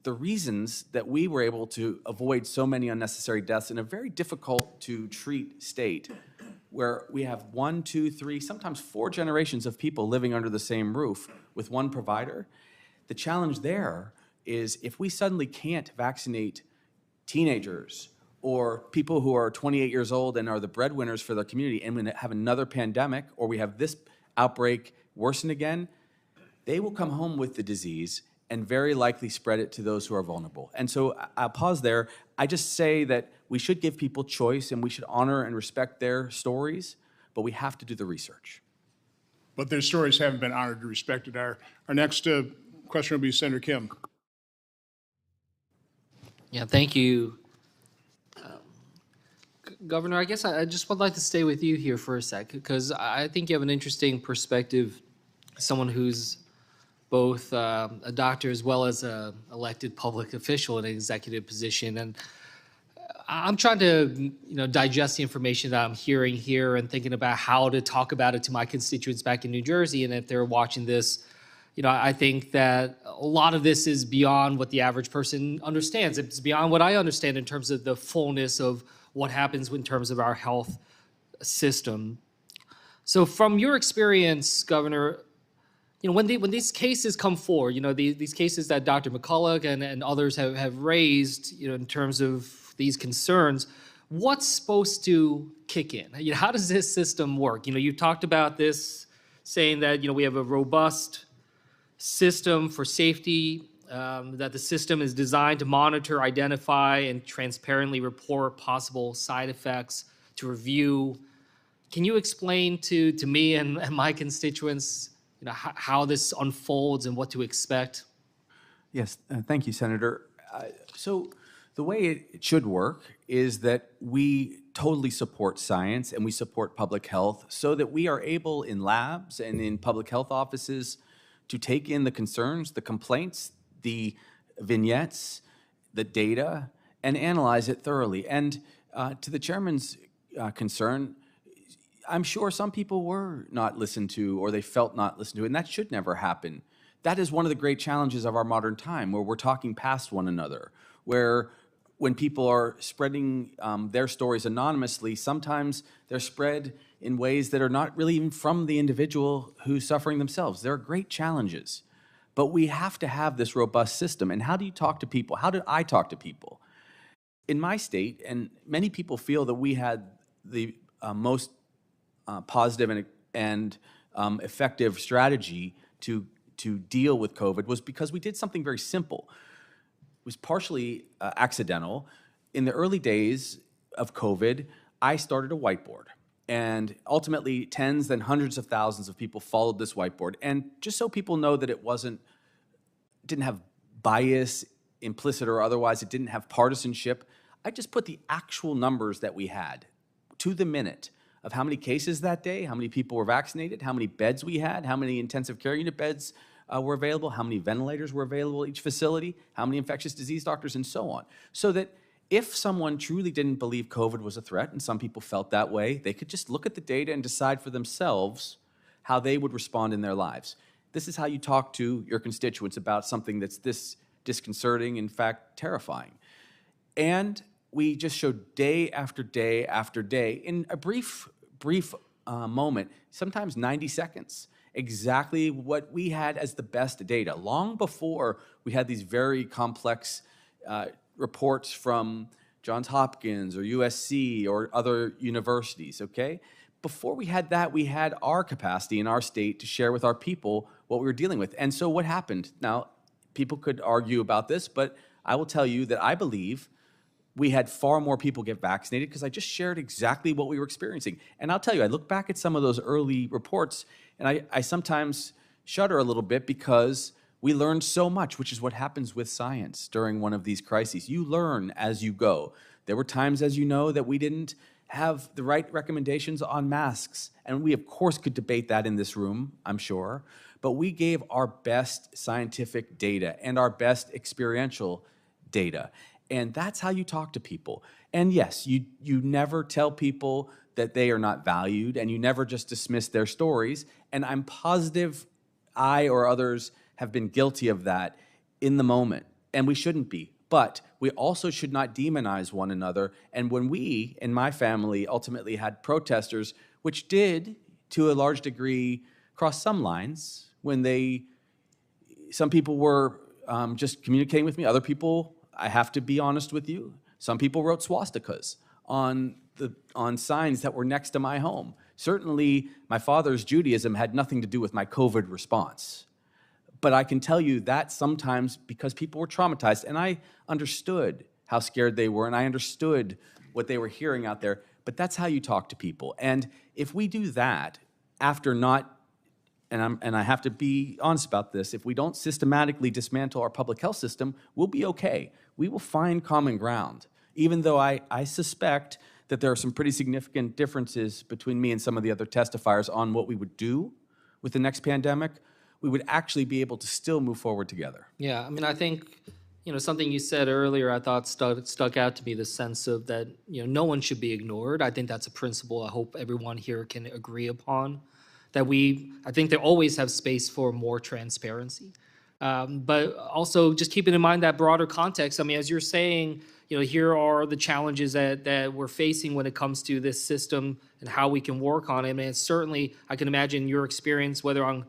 the reasons that we were able to avoid so many unnecessary deaths in a very difficult to treat state, where we have 1, 2, 3, sometimes 4 generations of people living under the same roof with one provider. The challenge there is if we suddenly can't vaccinate teenagers or people who are 28 years old and are the breadwinners for their community, and when we have another pandemic or we have this outbreak worsen again, they will come home with the disease and very likely spread it to those who are vulnerable. And so I'll pause there. I just say that we should give people choice and we should honor and respect their stories, but we have to do the research. But their stories haven't been honored and respected. Our next question will be Senator Kim. Yeah, thank you. Governor, I guess I just would like to stay with you here for a sec, because I think you have an interesting perspective, someone who's both a doctor as well as an elected public official in an executive position. And I'm trying to digest the information that I'm hearing here and thinking about how to talk about it to my constituents back in New Jersey. And if they're watching this, I think that a lot of this is beyond what the average person understands. It's beyond what I understand in terms of the fullness of what happens in terms of our health system. So from your experience, Governor, when these cases come forward, these cases that Dr. McCullough and others have raised, in terms of these concerns, what's supposed to kick in? How does this system work? You talked about this, saying that we have a robust system for safety, that the system is designed to monitor, identify, and transparently report possible side effects, to review Can you explain to me and my constituents, how this unfolds and what to expect? Yes, thank you, Senator. So the way it should work is that we totally support science and we support public health so that we are able in labs and in public health offices to take in the concerns, the complaints, the vignettes, the data, and analyze it thoroughly. And to the chairman's concern, I'm sure some people were not listened to or they felt not listened to, and that should never happen. That is one of the great challenges of our modern time, where we're talking past one another, where when people are spreading their stories anonymously, sometimes they're spread in ways that are not really even from the individual who's suffering themselves. There are great challenges, but we have to have this robust system. And how do you talk to people? How did I talk to people? In my state, and many people feel that we had the most positive and effective strategy to deal with COVID, was because we did something very simple. It was partially accidental. In the early days of COVID, I started a whiteboard. And ultimately, tens and hundreds of thousands of people followed this whiteboard. And just so people know that it didn't have bias, implicit or otherwise, it didn't have partisanship, I just put the actual numbers that we had to the minute of how many cases that day, how many people were vaccinated, how many beds we had, how many intensive care unit beds were available, how many ventilators were available at each facility, how many infectious disease doctors, and so on. So that if someone truly didn't believe COVID was a threat, and some people felt that way, they could just look at the data and decide for themselves how they would respond in their lives. This is how you talk to your constituents about something that's this disconcerting, in fact, terrifying. And we just showed day after day after day, in a brief moment, sometimes 90 seconds, exactly what we had as the best data, long before we had these very complex reports from Johns Hopkins or USC or other universities, okay? Before we had that, we had our capacity in our state to share with our people what we were dealing with. And so what happened? Now, people could argue about this, but I will tell you that I believe we had far more people get vaccinated because I just shared exactly what we were experiencing. And I'll tell you, I look back at some of those early reports, and I sometimes shudder a little bit because we learned so much, which is what happens with science during one of these crises. You learn as you go. There were times, as you know, that we didn't have the right recommendations on masks. And we, of course, could debate that in this room, I'm sure. But we gave our best scientific data and our best experiential data. And that's how you talk to people. And yes, you never tell people that they are not valued, and you never just dismiss their stories. And I'm positive I or others have been guilty of that in the moment, and we shouldn't be. But we also should not demonize one another. And when we, in my family, ultimately had protesters, which did, to a large degree, cross some lines, when some people were just communicating with me, other people, I have to be honest with you, some people wrote swastikas on signs that were next to my home. Certainly, my father's Judaism had nothing to do with my COVID response. But I can tell you that sometimes because people were traumatized, and I understood how scared they were, and I understood what they were hearing out there, but that's how you talk to people. And if we do that after not, and I have to be honest about this, if we don't systematically dismantle our public health system, we'll be okay. We will find common ground, even though I suspect that there are some pretty significant differences between me and some of the other testifiers on what we would do with the next pandemic. We would actually be able to still move forward together. Yeah, I mean, I think, something you said earlier, I thought stuck out to me, the sense of that, no one should be ignored. I think that's a principle I hope everyone here can agree upon, that I think they always have space for more transparency. But also just keeping in mind that broader context. I mean, as you're saying, here are the challenges that we're facing when it comes to this system and how we can work on it. And certainly, I can imagine your experience, whether on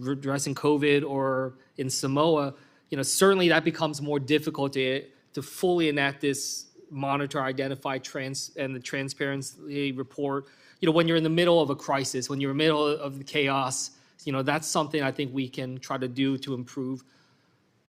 addressing COVID or in Samoa, certainly that becomes more difficult to fully enact this monitor, identify, and the transparency report. When you're in the middle of a crisis, when you're in the middle of the chaos, that's something I think we can try to do to improve.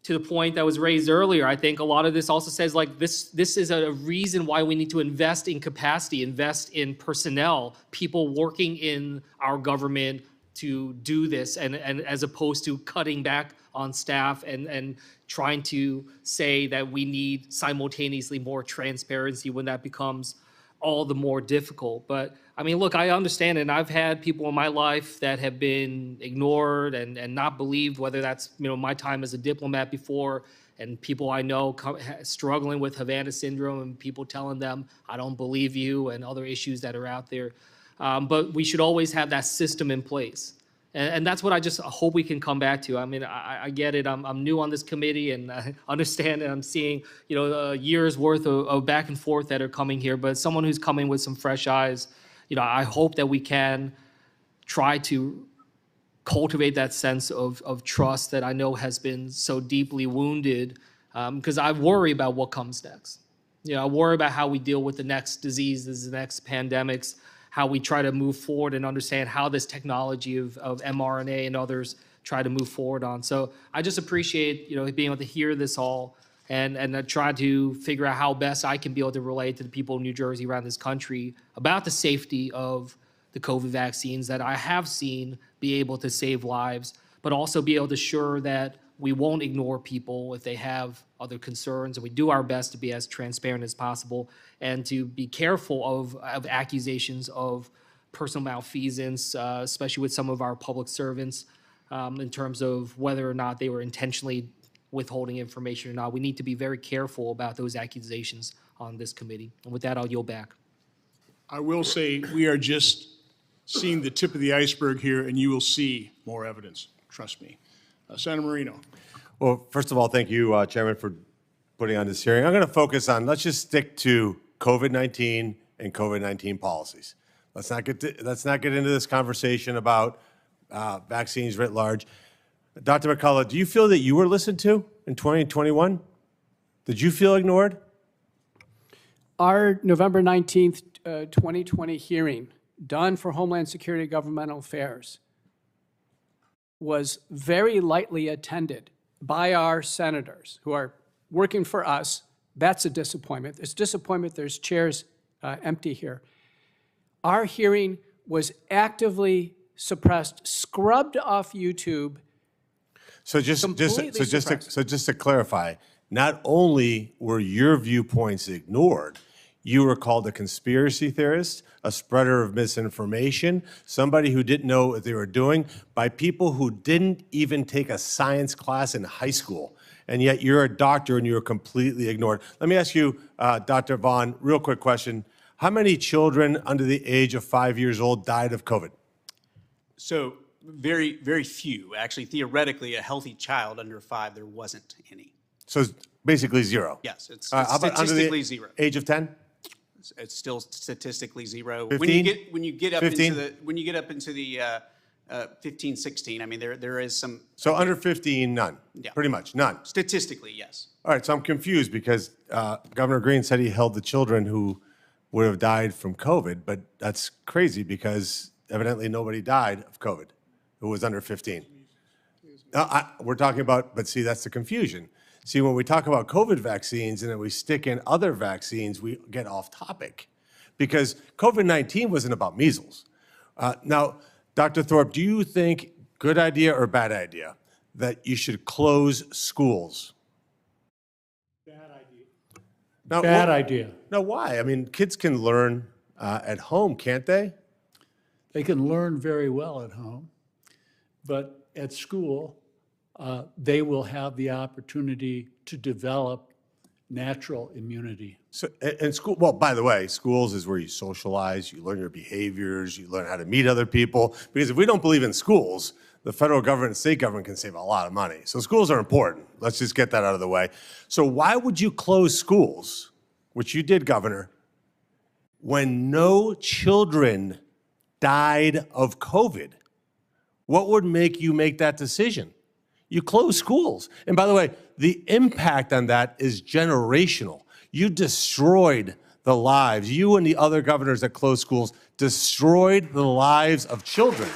to the point that was raised earlier, I think a lot of this also says like this is a reason why we need to invest in capacity, invest in personnel, people working in our government to do this, and as opposed to cutting back on staff and trying to say that we need simultaneously more transparency when that becomes all the more difficult. But I mean, look, I understand, and I've had people in my life that have been ignored and not believed, whether that's, you know, my time as a diplomat before, and people I know struggling with Havana syndrome, and people telling them, I don't believe you, and other issues that are out there. But we should always have that system in place. And that's what I just hope we can come back to. I mean, I get it. I'm new on this committee, and I understand, and I'm seeing, you know, a year's worth of back and forth that are coming here. But someone who's coming with some fresh eyes, you know, I hope that we can try to cultivate that sense of trust that I know has been so deeply wounded, because I worry about what comes next. You know, I worry about how we deal with the next diseases, the next pandemics, how we try to move forward and understand how this technology of mRNA and others try to move forward on. So I just appreciate, you know, being able to hear this all and try to figure out how best I can be able to relate to the people in New Jersey, around this country, about the safety of the COVID vaccines that I have seen be able to save lives, but also be able to assure that we won't ignore people if they have other concerns, and we do our best to be as transparent as possible and to be careful of accusations of personal malfeasance, especially with some of our public servants, in terms of whether or not they were intentionally withholding information or not. We need to be very careful about those accusations on this committee. And with that, I'll yield back. I will say we are just seeing the tip of the iceberg here, and you will see more evidence. Trust me. Senator Marino. Well, first of all, thank you, Chairman, for putting on this hearing. I'm going to focus on, let's just stick to COVID-19 and COVID-19 policies. Let's not get into this conversation about vaccines writ large. Dr. McCullough, do you feel that you were listened to in 2021? Did you feel ignored? Our November 19th, 2020 hearing, done for Homeland Security Governmental Affairs, was very lightly attended by our senators who are working for us. That's a disappointment. It's disappointment there's chairs empty here. Our hearing was actively suppressed, scrubbed off YouTube. So just to clarify, not only were your viewpoints ignored, you were called a conspiracy theorist, a spreader of misinformation, somebody who didn't know what they were doing, by people who didn't even take a science class in high school. And yet you're a doctor and you were completely ignored. Let me ask you, Dr. Vaughn, real quick question. How many children under the age of 5 years old died of COVID? So very, very few. Actually, theoretically, a healthy child under 5, there wasn't any. So it's basically zero? Yes, it's How about under statistically the zero. age of 10? It's still statistically zero. 15? When you get up 15? into the 15, 16, I mean there is some. So under 15, none? Yeah. Pretty much, none? Statistically, yes. All right, so I'm confused because Governor Green said he held the children who would have died from COVID, but that's crazy because evidently nobody died of COVID who was under 15. We're talking about, but see, that's the confusion. See, when we talk about COVID vaccines and then we stick in other vaccines, we get off topic because COVID-19 wasn't about measles. Now, Dr. Thorpe, do you think, good idea or bad idea, that you should close schools? Bad idea. Now, Bad idea. Now, why? I mean, kids can learn at home, can't they? They can learn very well at home, but at school, they will have the opportunity to develop natural immunity. So, and school, well, by the way, schools is where you socialize, you learn your behaviors, you learn how to meet other people. Because if we don't believe in schools, the federal government and state government can save a lot of money. So schools are important. Let's just get that out of the way. So why would you close schools, which you did, Governor, when no children died of COVID? What would make you make that decision? You close schools. And by the way, the impact on that is generational. You destroyed the lives. You and the other governors that closed schools destroyed the lives of children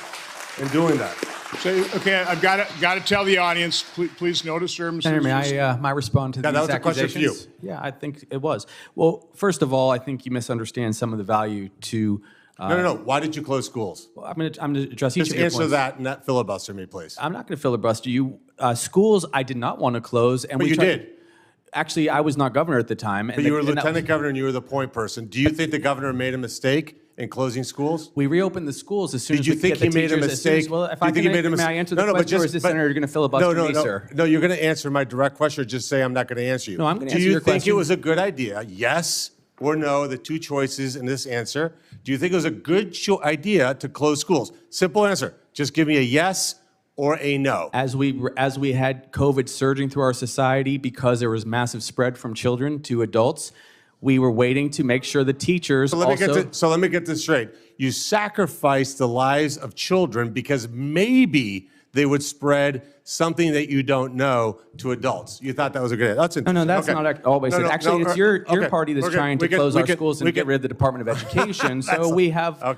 in doing that. So, okay, I've got to tell the audience, please notice, sir. Senator, may I respond to these that was a question for you. accusations? Yeah, I think it was. Well, first of all, I think you misunderstand some of the value to. No. Why did you close schools? I'm going to address each Just of your answer points. that and not filibuster me, please. I'm not going to filibuster you. Schools, I did not want to close, and But you did. Actually, I was not governor at the time. But you were lieutenant governor and you were the point person. Do you think the governor made a mistake in closing schools? We reopened the schools as soon Did as you we could think get the he made a teachers as soon as- mistake? Well, if Do you I think he can, made a may I mistake? answer the question, or is this senator going to filibuster me, sir? No, you're going to answer my direct question or just say I'm not going to answer you. No, I'm gonna Do answer you your think it question. was a good idea? Yes or no, the two choices in this answer. Do you think it was a good idea to close schools? Simple answer. Just give me a yes or a no. As we had COVID surging through our society because there was massive spread from children to adults, we were waiting to make sure the teachers So let me get this straight. You sacrificed the lives of children because maybe they would spread something that you don't know to adults. You thought that was a good idea. That's interesting. No, that's Okay. not always it. Actually, it's your okay. party that's We're good. trying to close our schools and get rid of the Department of Education. So we do have So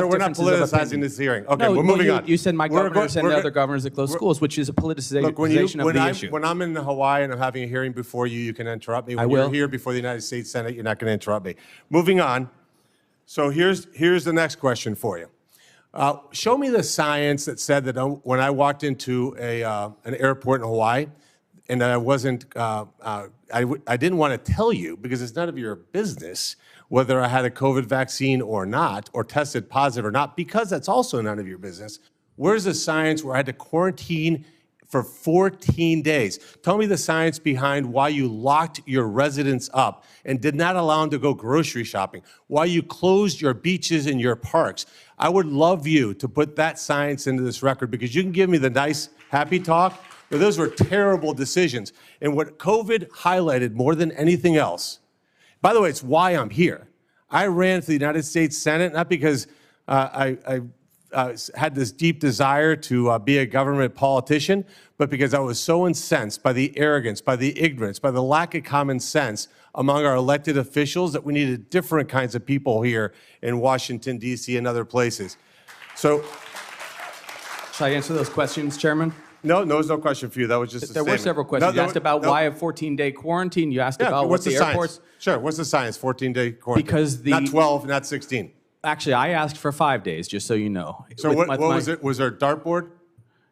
we're not differences of politicizing opinion. this hearing. Okay, No, we're moving on. You said my We're governor go- said we're the go- other governors that close schools, which is a politicization Look, of the issue. when I'm in Hawaii and I'm having a hearing before you, you can interrupt me. When I will. You're here before the United States Senate, you're not going to interrupt me. Moving on. So here's the next question for you. Show me the science that said that when I walked into an airport in Hawaii, and I wasn't, I didn't want to tell you because it's none of your business whether I had a COVID vaccine or not, or tested positive or not, because that's also none of your business. Where's the science where I had to quarantine for 14 days? Tell me the science behind why you locked your residents up and did not allow them to go grocery shopping, why you closed your beaches and your parks. I would love you to put that science into this record because you can give me the nice, happy talk, but those were terrible decisions. And what COVID highlighted more than anything else, by the way, it's why I'm here. I ran for the United States Senate, not because I had this deep desire to be a government politician, but because I was so incensed by the arrogance, by the ignorance, by the lack of common sense among our elected officials that we needed different kinds of people here in Washington, D.C. and other places. So, Should I answer those questions, Chairman? no, there was no question for you. That was just a There were statement. several questions. No, You asked about no. why a 14-day quarantine. You asked Yeah, about what what's the science? airports. Sure, what's the science? 14-day quarantine. Because not 12, not 16. Actually, I asked for 5 days, just so you know. So With what my- was it? Was there a dartboard?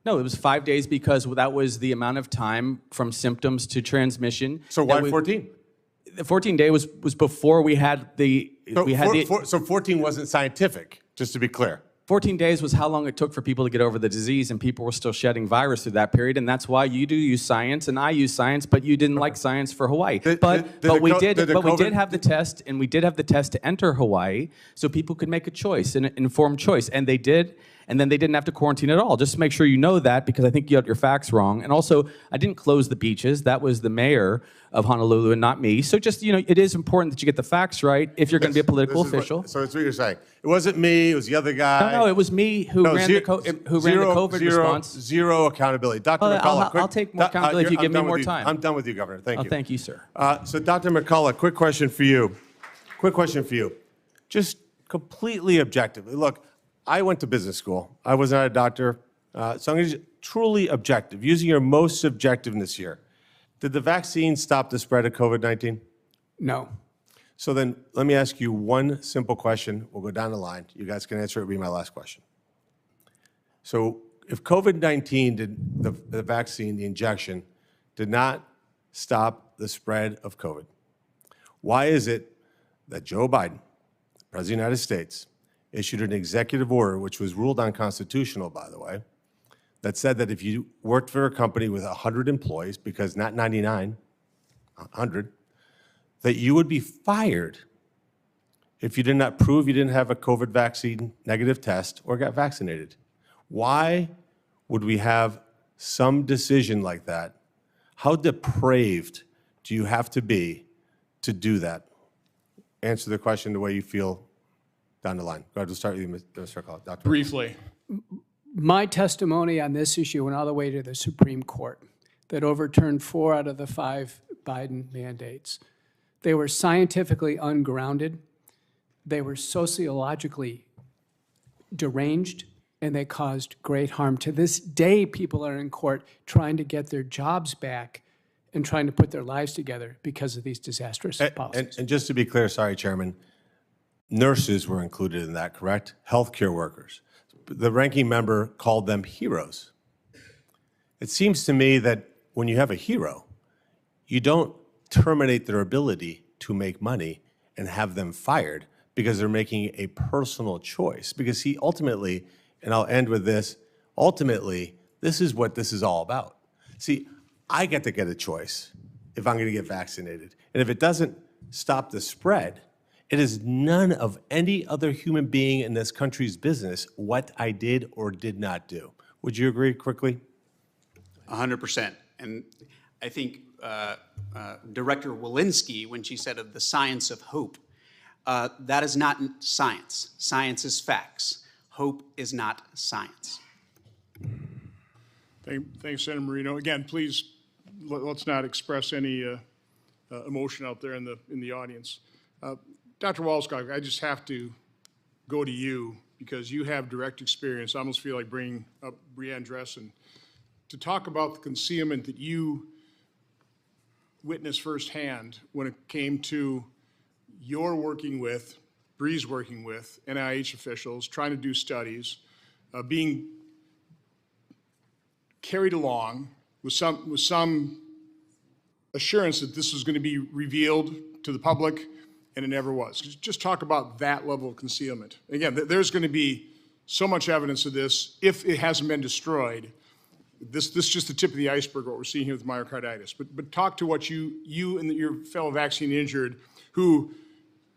No, it was 5 days because that was the amount of time from symptoms to transmission. So that why we- 14? The 14-day was before we had the So 14 wasn't scientific, just to be clear. 14 days was how long it took for people to get over the disease, and people were still shedding virus through that period, and that's why you do use science and I use science, but you didn't like science for Hawaii. Did We the did COVID have the test, and we did have the test to enter Hawaii, so people could make a choice, an informed choice, and they did. And then they didn't have to quarantine at all. Just to make sure you know that, because I think you got your facts wrong. And also, I didn't close the beaches. That was the mayor of Honolulu and not me. So just, it is important that you get the facts right if you're going to be a political official. So that's what you're saying. It wasn't me. It was the other guy. No, it was me who ran the COVID response. Zero accountability. Dr. Well, McCullough, I'll take more accountability if you give me more time. I'm done with you, Governor. Thank you. Thank you, sir. So, Dr. McCullough, quick question for you. Just completely objectively. Look, I went to business school. I was not a doctor. So I'm going to truly objective, using your most subjectiveness here. Did the vaccine stop the spread of COVID-19? No. So then let me ask you one simple question. We'll go down the line. You guys can answer it. It'll be my last question. So if COVID-19 did, the vaccine, the injection, did not stop the spread of COVID, why is it that Joe Biden, President of the United States, issued an executive order, which was ruled unconstitutional, by the way, that said that if you worked for a company with 100 employees, because not 99, 100, that you would be fired if you did not prove you didn't have a COVID vaccine negative test or got vaccinated? Why would we have some decision like that? How depraved do you have to be to do that? Answer the question the way you feel down the line. Go ahead, we'll start with you, Mr. McCullough. Dr. Briefly. My testimony on this issue went all the way to the Supreme Court that overturned 4 out of the 5 Biden mandates. They were scientifically ungrounded. They were sociologically deranged. and they caused great harm. To this day, people are in court trying to get their jobs back and trying to put their lives together because of these disastrous policies. And just to be clear, sorry, Chairman, nurses were included in that, correct? Healthcare workers. The ranking member called them heroes. It seems to me that when you have a hero, you don't terminate their ability to make money and have them fired because they're making a personal choice. Because he ultimately, and I'll end with this, ultimately, this is what this is all about. See, I get to get a choice if I'm going to get vaccinated. And if it doesn't stop the spread, it is none of any other human being in this country's business what I did or did not do. Would you agree quickly? 100%. And I think Director Walensky, when she said of the science of hope, that is not science. Science is facts. Hope is not science. Thanks, Senator Marino. Again, please, let's not express any emotion out there in the audience. Dr. Walskog, I just have to go to you because you have direct experience. I almost feel like bringing up Breanne Dressen to talk about the concealment that you witnessed firsthand when it came to your working with, Bree's working with NIH officials, trying to do studies, being carried along with some assurance that this was going to be revealed to the public, and it never was. Just talk about that level of concealment. Again, there's going to be so much evidence of this if it hasn't been destroyed. This is just the tip of the iceberg, what we're seeing here with myocarditis. But talk to what you and your fellow vaccine injured who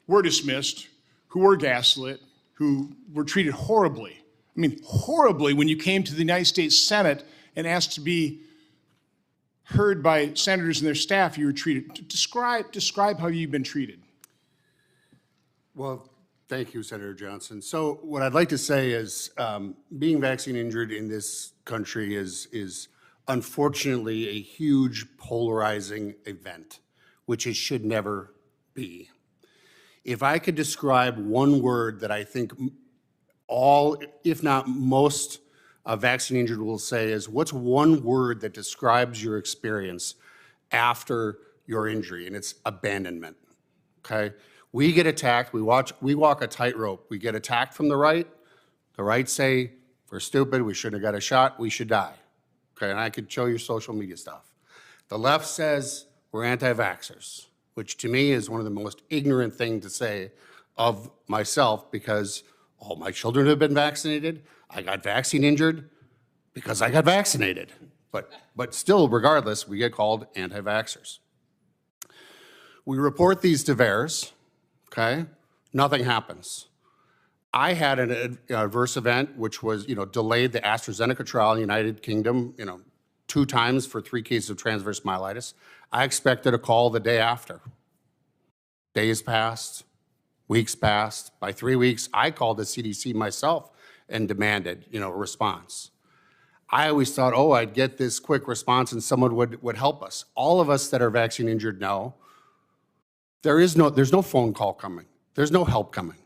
were dismissed, who were gaslit, who were treated horribly. I mean, horribly when you came to the United States Senate and asked to be heard by senators and their staff, you were treated. Describe how you've been treated. Well, thank you, Senator Johnson. So what I'd like to say is being vaccine injured in this country is unfortunately a huge polarizing event, which it should never be. If I could describe one word that I think all, if not most, vaccine injured will say is, what's one word that describes your experience after your injury? And it's abandonment, okay? We get attacked, we walk a tightrope. We get attacked from the right say, we're stupid, we shouldn't have got a shot, we should die. Okay, and I could show you social media stuff. The left says we're anti-vaxxers, which to me is one of the most ignorant things to say of myself because all my children have been vaccinated. I got vaccine injured because I got vaccinated. But still, regardless, we get called anti-vaxxers. We report these to VAERS, okay? Nothing happens. I had an adverse event, which was, delayed the AstraZeneca trial in the United Kingdom, 2 times for 3 cases of transverse myelitis. I expected a call the day after. Days passed, weeks passed. By 3 weeks, I called the CDC myself and demanded, a response. I always thought, I'd get this quick response and someone would help us. All of us that are vaccine injured know there's no phone call coming. There's no help coming.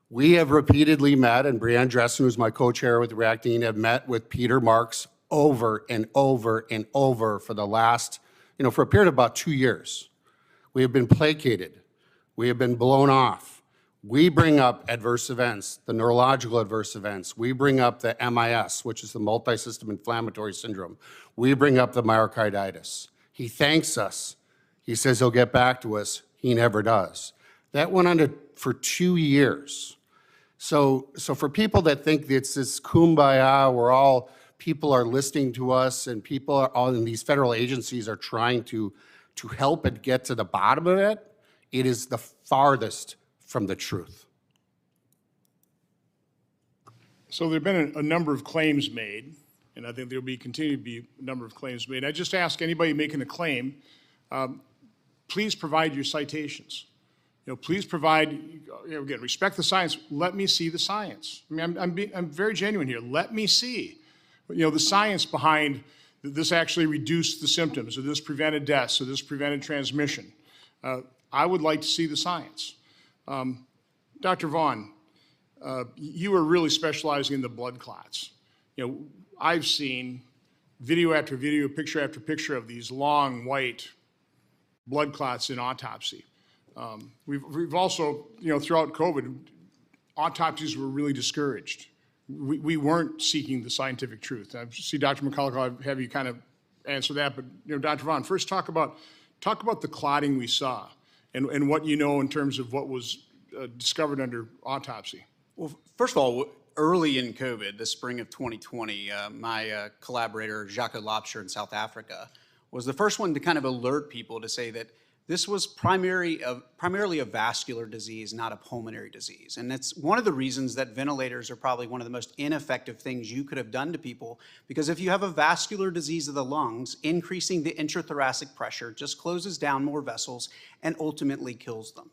We have repeatedly met, and Breanne Dressen, who's my co-chair with Reactine, have met with Peter Marks over and over and over for the last, for a period of about 2 years. We have been placated. We have been blown off. We bring up adverse events, the neurological adverse events. We bring up the MIS, which is the multi-system inflammatory syndrome. We bring up the myocarditis. He thanks us. He says he'll get back to us. He never does. That went on for 2 years. So for people that think it's this kumbaya where people are listening to us and people are all in these federal agencies are trying to help and get to the bottom of it, it is the farthest from the truth. So there have been a number of claims made, and I think there will continue to be a number of claims made. I just ask anybody making a claim, please provide your citations. Please provide, again, respect the science. Let me see the science. I mean, I'm very genuine here. Let me see, the science behind this actually reduced the symptoms, or this prevented deaths, or this prevented transmission. I would like to see the science. Dr. Vaughn, you were really specializing in the blood clots. You know, I've seen video after video, picture after picture of these long white blood clots in autopsy. We've also, you know, throughout COVID, autopsies were really discouraged. We weren't seeking the scientific truth. I see Dr. McCullough, I'll have you kind of answer that, but you know, Dr. Vaughn, first talk about the clotting we saw and what you know in terms of what was discovered under autopsy. Well, first of all, early in COVID, the spring of 2020, my collaborator, Jacques Lobscher in South Africa, was the first one to kind of alert people to say that this was primarily a vascular disease, not a pulmonary disease. And it's one of the reasons that ventilators are probably one of the most ineffective things you could have done to people, because if you have a vascular disease of the lungs, increasing the intrathoracic pressure just closes down more vessels and ultimately kills them.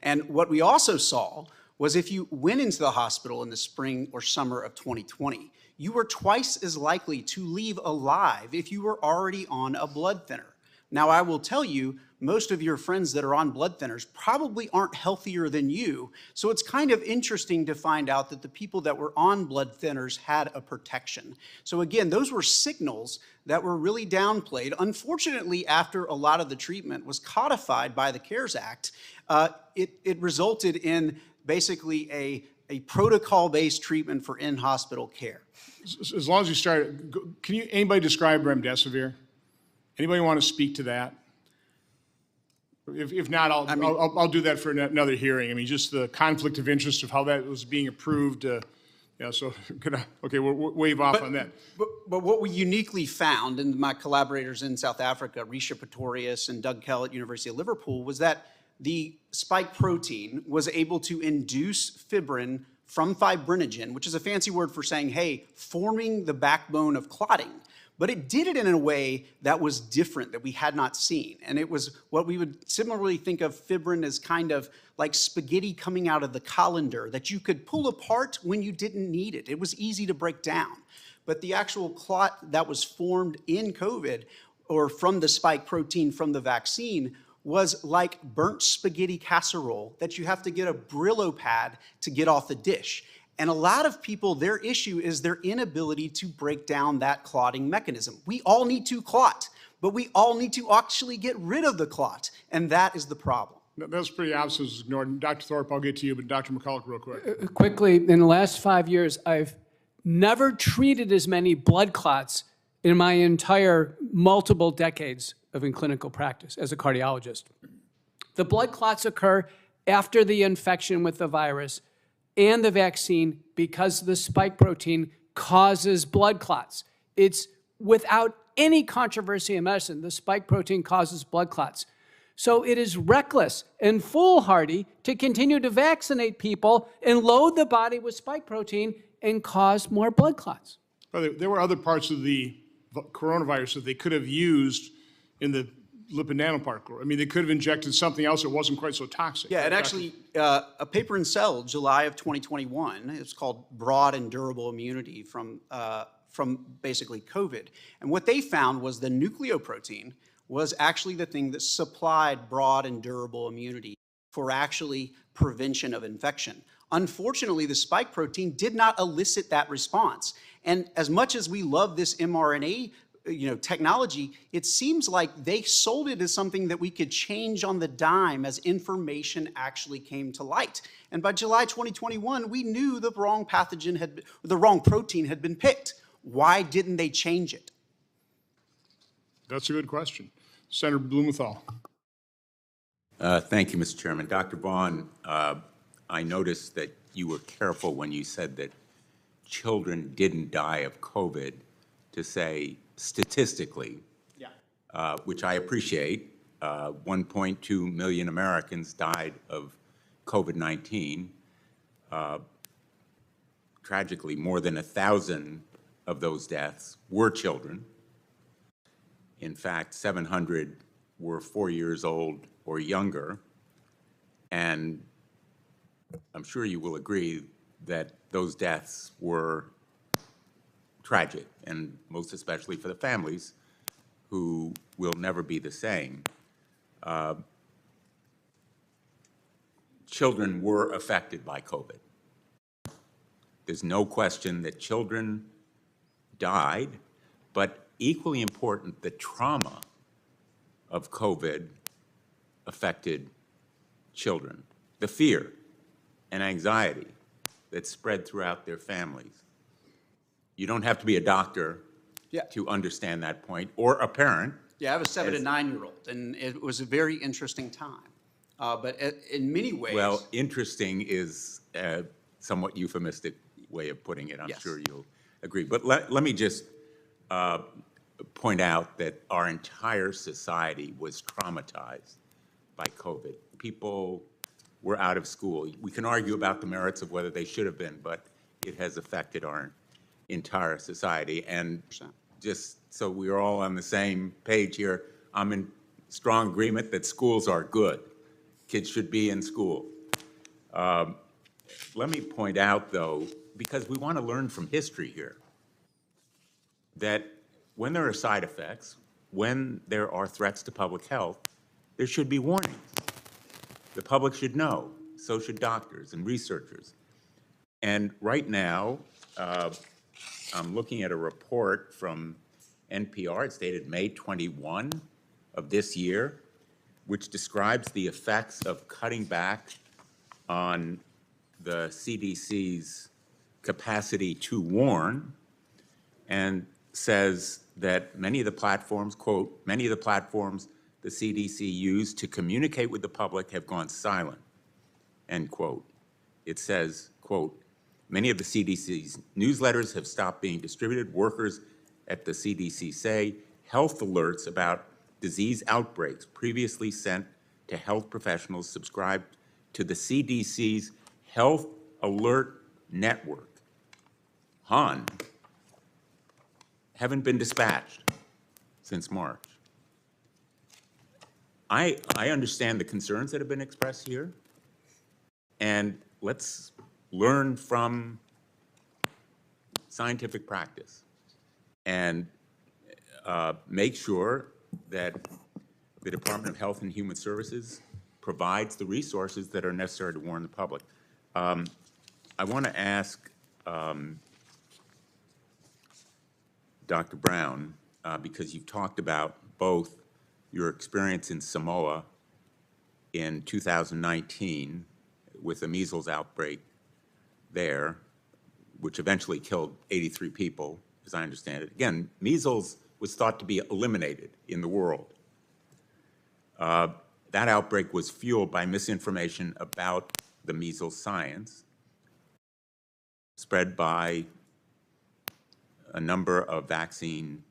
And what we also saw was if you went into the hospital in the spring or summer of 2020, you were twice as likely to leave alive if you were already on a blood thinner. Now, I will tell you, most of your friends that are on blood thinners probably aren't healthier than you, so it's kind of interesting to find out that the people that were on blood thinners had a protection. So again, those were signals that were really downplayed. Unfortunately, after a lot of the treatment was codified by the CARES Act, it resulted in basically a protocol-based treatment for in-hospital care. As long as you start, anybody describe remdesivir? Anybody want to speak to that? If not, I'll do that for another hearing. I mean, just the conflict of interest of how that was being approved. Yeah, so okay, we'll wave off on that. But what we uniquely found, and my collaborators in South Africa, Risha Pretorius and Doug Kell at University of Liverpool, was that the spike protein was able to induce fibrin from fibrinogen, which is a fancy word for saying, hey, forming the backbone of clotting. But it did it in a way that was different, that we had not seen. And it was what we would similarly think of fibrin as kind of like spaghetti coming out of the colander that you could pull apart when you didn't need it. It was easy to break down. But the actual clot that was formed in COVID or from the spike protein from the vaccine was like burnt spaghetti casserole that you have to get a Brillo pad to get off the dish. And a lot of people, their issue is their inability to break down that clotting mechanism. We all need to clot, but we all need to actually get rid of the clot, and that is the problem. That's pretty obvious. It was ignored. Dr. Thorpe, I'll get to you, but Dr. McCullough, real quick. Quickly, in the last 5 years, I've never treated as many blood clots in my entire multiple decades of in clinical practice as a cardiologist. The blood clots occur after the infection with the virus and the vaccine because the spike protein causes blood clots. It's without any controversy in medicine, the spike protein causes blood clots. So it is reckless and foolhardy to continue to vaccinate people and load the body with spike protein and cause more blood clots. There were other parts of the coronavirus that they could have used in the lipid nanoparticle. I mean, they could have injected something else that wasn't quite so toxic. Yeah, and actually, a paper in Cell, July of 2021, it's called Broad and Durable Immunity from basically COVID. And what they found was the nucleoprotein was actually the thing that supplied broad and durable immunity for actually prevention of infection. Unfortunately, the spike protein did not elicit that response. And as much as we love this mRNA technology, it seems like they sold it as something that we could change on the dime as information actually came to light. And by July 2021, we knew the wrong protein had been picked. Why didn't they change it? That's a good question. Senator Blumenthal. Thank you, Mr. Chairman. Dr. Vaughn, I noticed that you were careful when you said that children didn't die of COVID to say statistically, which I appreciate. 1.2 million Americans died of COVID-19. Tragically, more than 1,000 of those deaths were children. In fact, 700 were 4 years old or younger. And I'm sure you will agree that those deaths were tragic, and most especially for the families who will never be the same. Children were affected by COVID. There's no question that children died, but equally important, the trauma of COVID affected children. The fear and anxiety that spread throughout their families. You don't have to be a doctor to understand that point, or a parent. Yeah, I have a 7 to 9-year-old, and it was a very interesting time. But in many ways, Well, interesting is a somewhat euphemistic way of putting it. I'm Yes. sure you'll agree. But let me just point out that our entire society was traumatized by COVID. People were out of school. We can argue about the merits of whether they should have been, but it has affected our entire society. And just so we're all on the same page here, I'm in strong agreement that schools are good. Kids should be in school. Let me point out, though, because we want to learn from history here, that when there are side effects, when there are threats to public health, there should be warnings. The public should know, so should doctors and researchers. And right now, I'm looking at a report from NPR, it's dated May 21 of this year, which describes the effects of cutting back on the CDC's capacity to warn, and says that many of the platforms, quote, many of the platforms the CDC used to communicate with the public have gone silent, end quote. It says, quote, many of the CDC's newsletters have stopped being distributed. Workers at the CDC say health alerts about disease outbreaks previously sent to health professionals subscribed to the CDC's Health Alert Network, HAN, haven't been dispatched since March. I understand the concerns that have been expressed here, and let's learn from scientific practice and make sure that the Department of Health and Human Services provides the resources that are necessary to warn the public. I want to ask Dr. Brown, because you've talked about both your experience in Samoa in 2019 with the measles outbreak there, which eventually killed 83 people, as I understand it. Again, measles was thought to be eliminated in the world. That outbreak was fueled by misinformation about the measles science, spread by a number of vaccine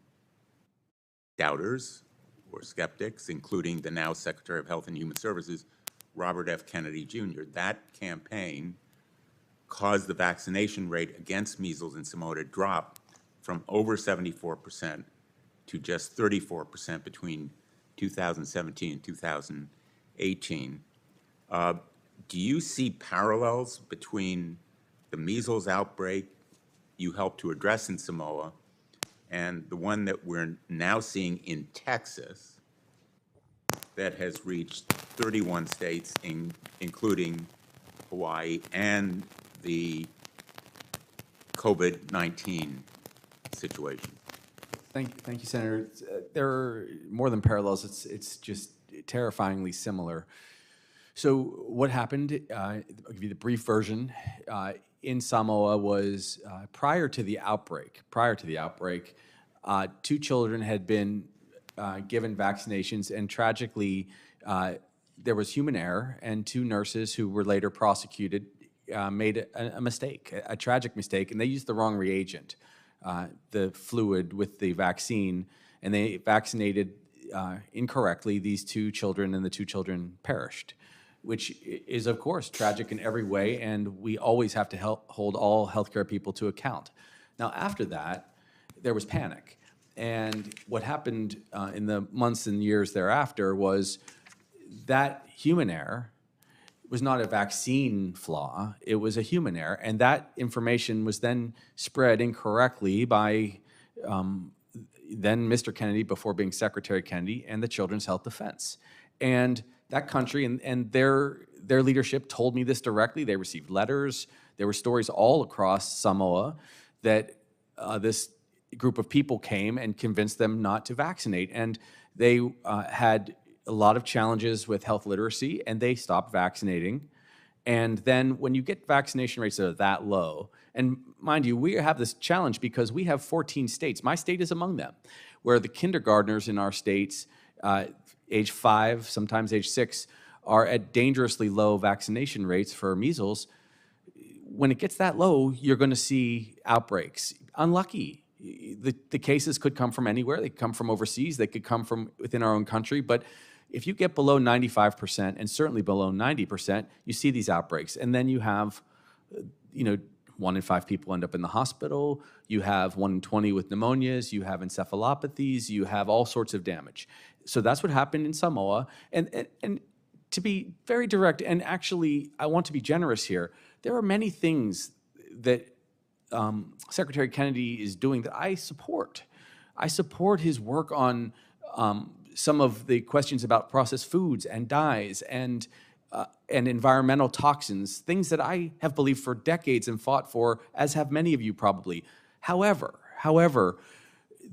doubters or skeptics, including the now Secretary of Health and Human Services, Robert F. Kennedy Jr. That campaign caused the vaccination rate against measles in Samoa to drop from over 74% to just 34% between 2017 and 2018. Do you see parallels between the measles outbreak you helped to address in Samoa and the one that we're now seeing in Texas that has reached 31 states, including Hawaii, and the COVID-19 situation? Thank you, Senator. There are more than parallels. It's just terrifyingly similar. So what happened, I'll give you the brief version, in Samoa was prior to the outbreak, 2 children had been given vaccinations, and tragically, there was human error, and 2 nurses who were later prosecuted made a mistake, a tragic mistake, and they used the wrong reagent, the fluid with the vaccine, and they vaccinated incorrectly these 2 children, and the 2 children perished, which is, of course, tragic in every way, and we always have to hold all healthcare people to account. Now, after that, there was panic. And what happened in the months and years thereafter was that human error was not a vaccine flaw, it was a human error. And that information was then spread incorrectly by then Mr. Kennedy, before being Secretary Kennedy, and the Children's Health Defense. And that country and their leadership told me this directly. They received letters. There were stories all across Samoa that this group of people came and convinced them not to vaccinate. And they had a lot of challenges with health literacy, and they stopped vaccinating. And then when you get vaccination rates that are that low, and mind you, we have this challenge because we have 14 states. My state is among them, where the kindergartners in our states, age 5, sometimes age 6, are at dangerously low vaccination rates for measles. When it gets that low, you're going to see outbreaks. Unlucky. The cases could come from anywhere. They could come from overseas. They could come from within our own country. But if you get below 95% and certainly below 90%, you see these outbreaks. And then you have, 1 in 5 people end up in the hospital. You have 1 in 20 with pneumonias. You have encephalopathies. You have all sorts of damage. So that's what happened in Samoa. And to be very direct, and actually I want to be generous here, there are many things that Secretary Kennedy is doing that I support. I support his work on some of the questions about processed foods and dyes and environmental toxins, things that I have believed for decades and fought for, as have many of you probably. However,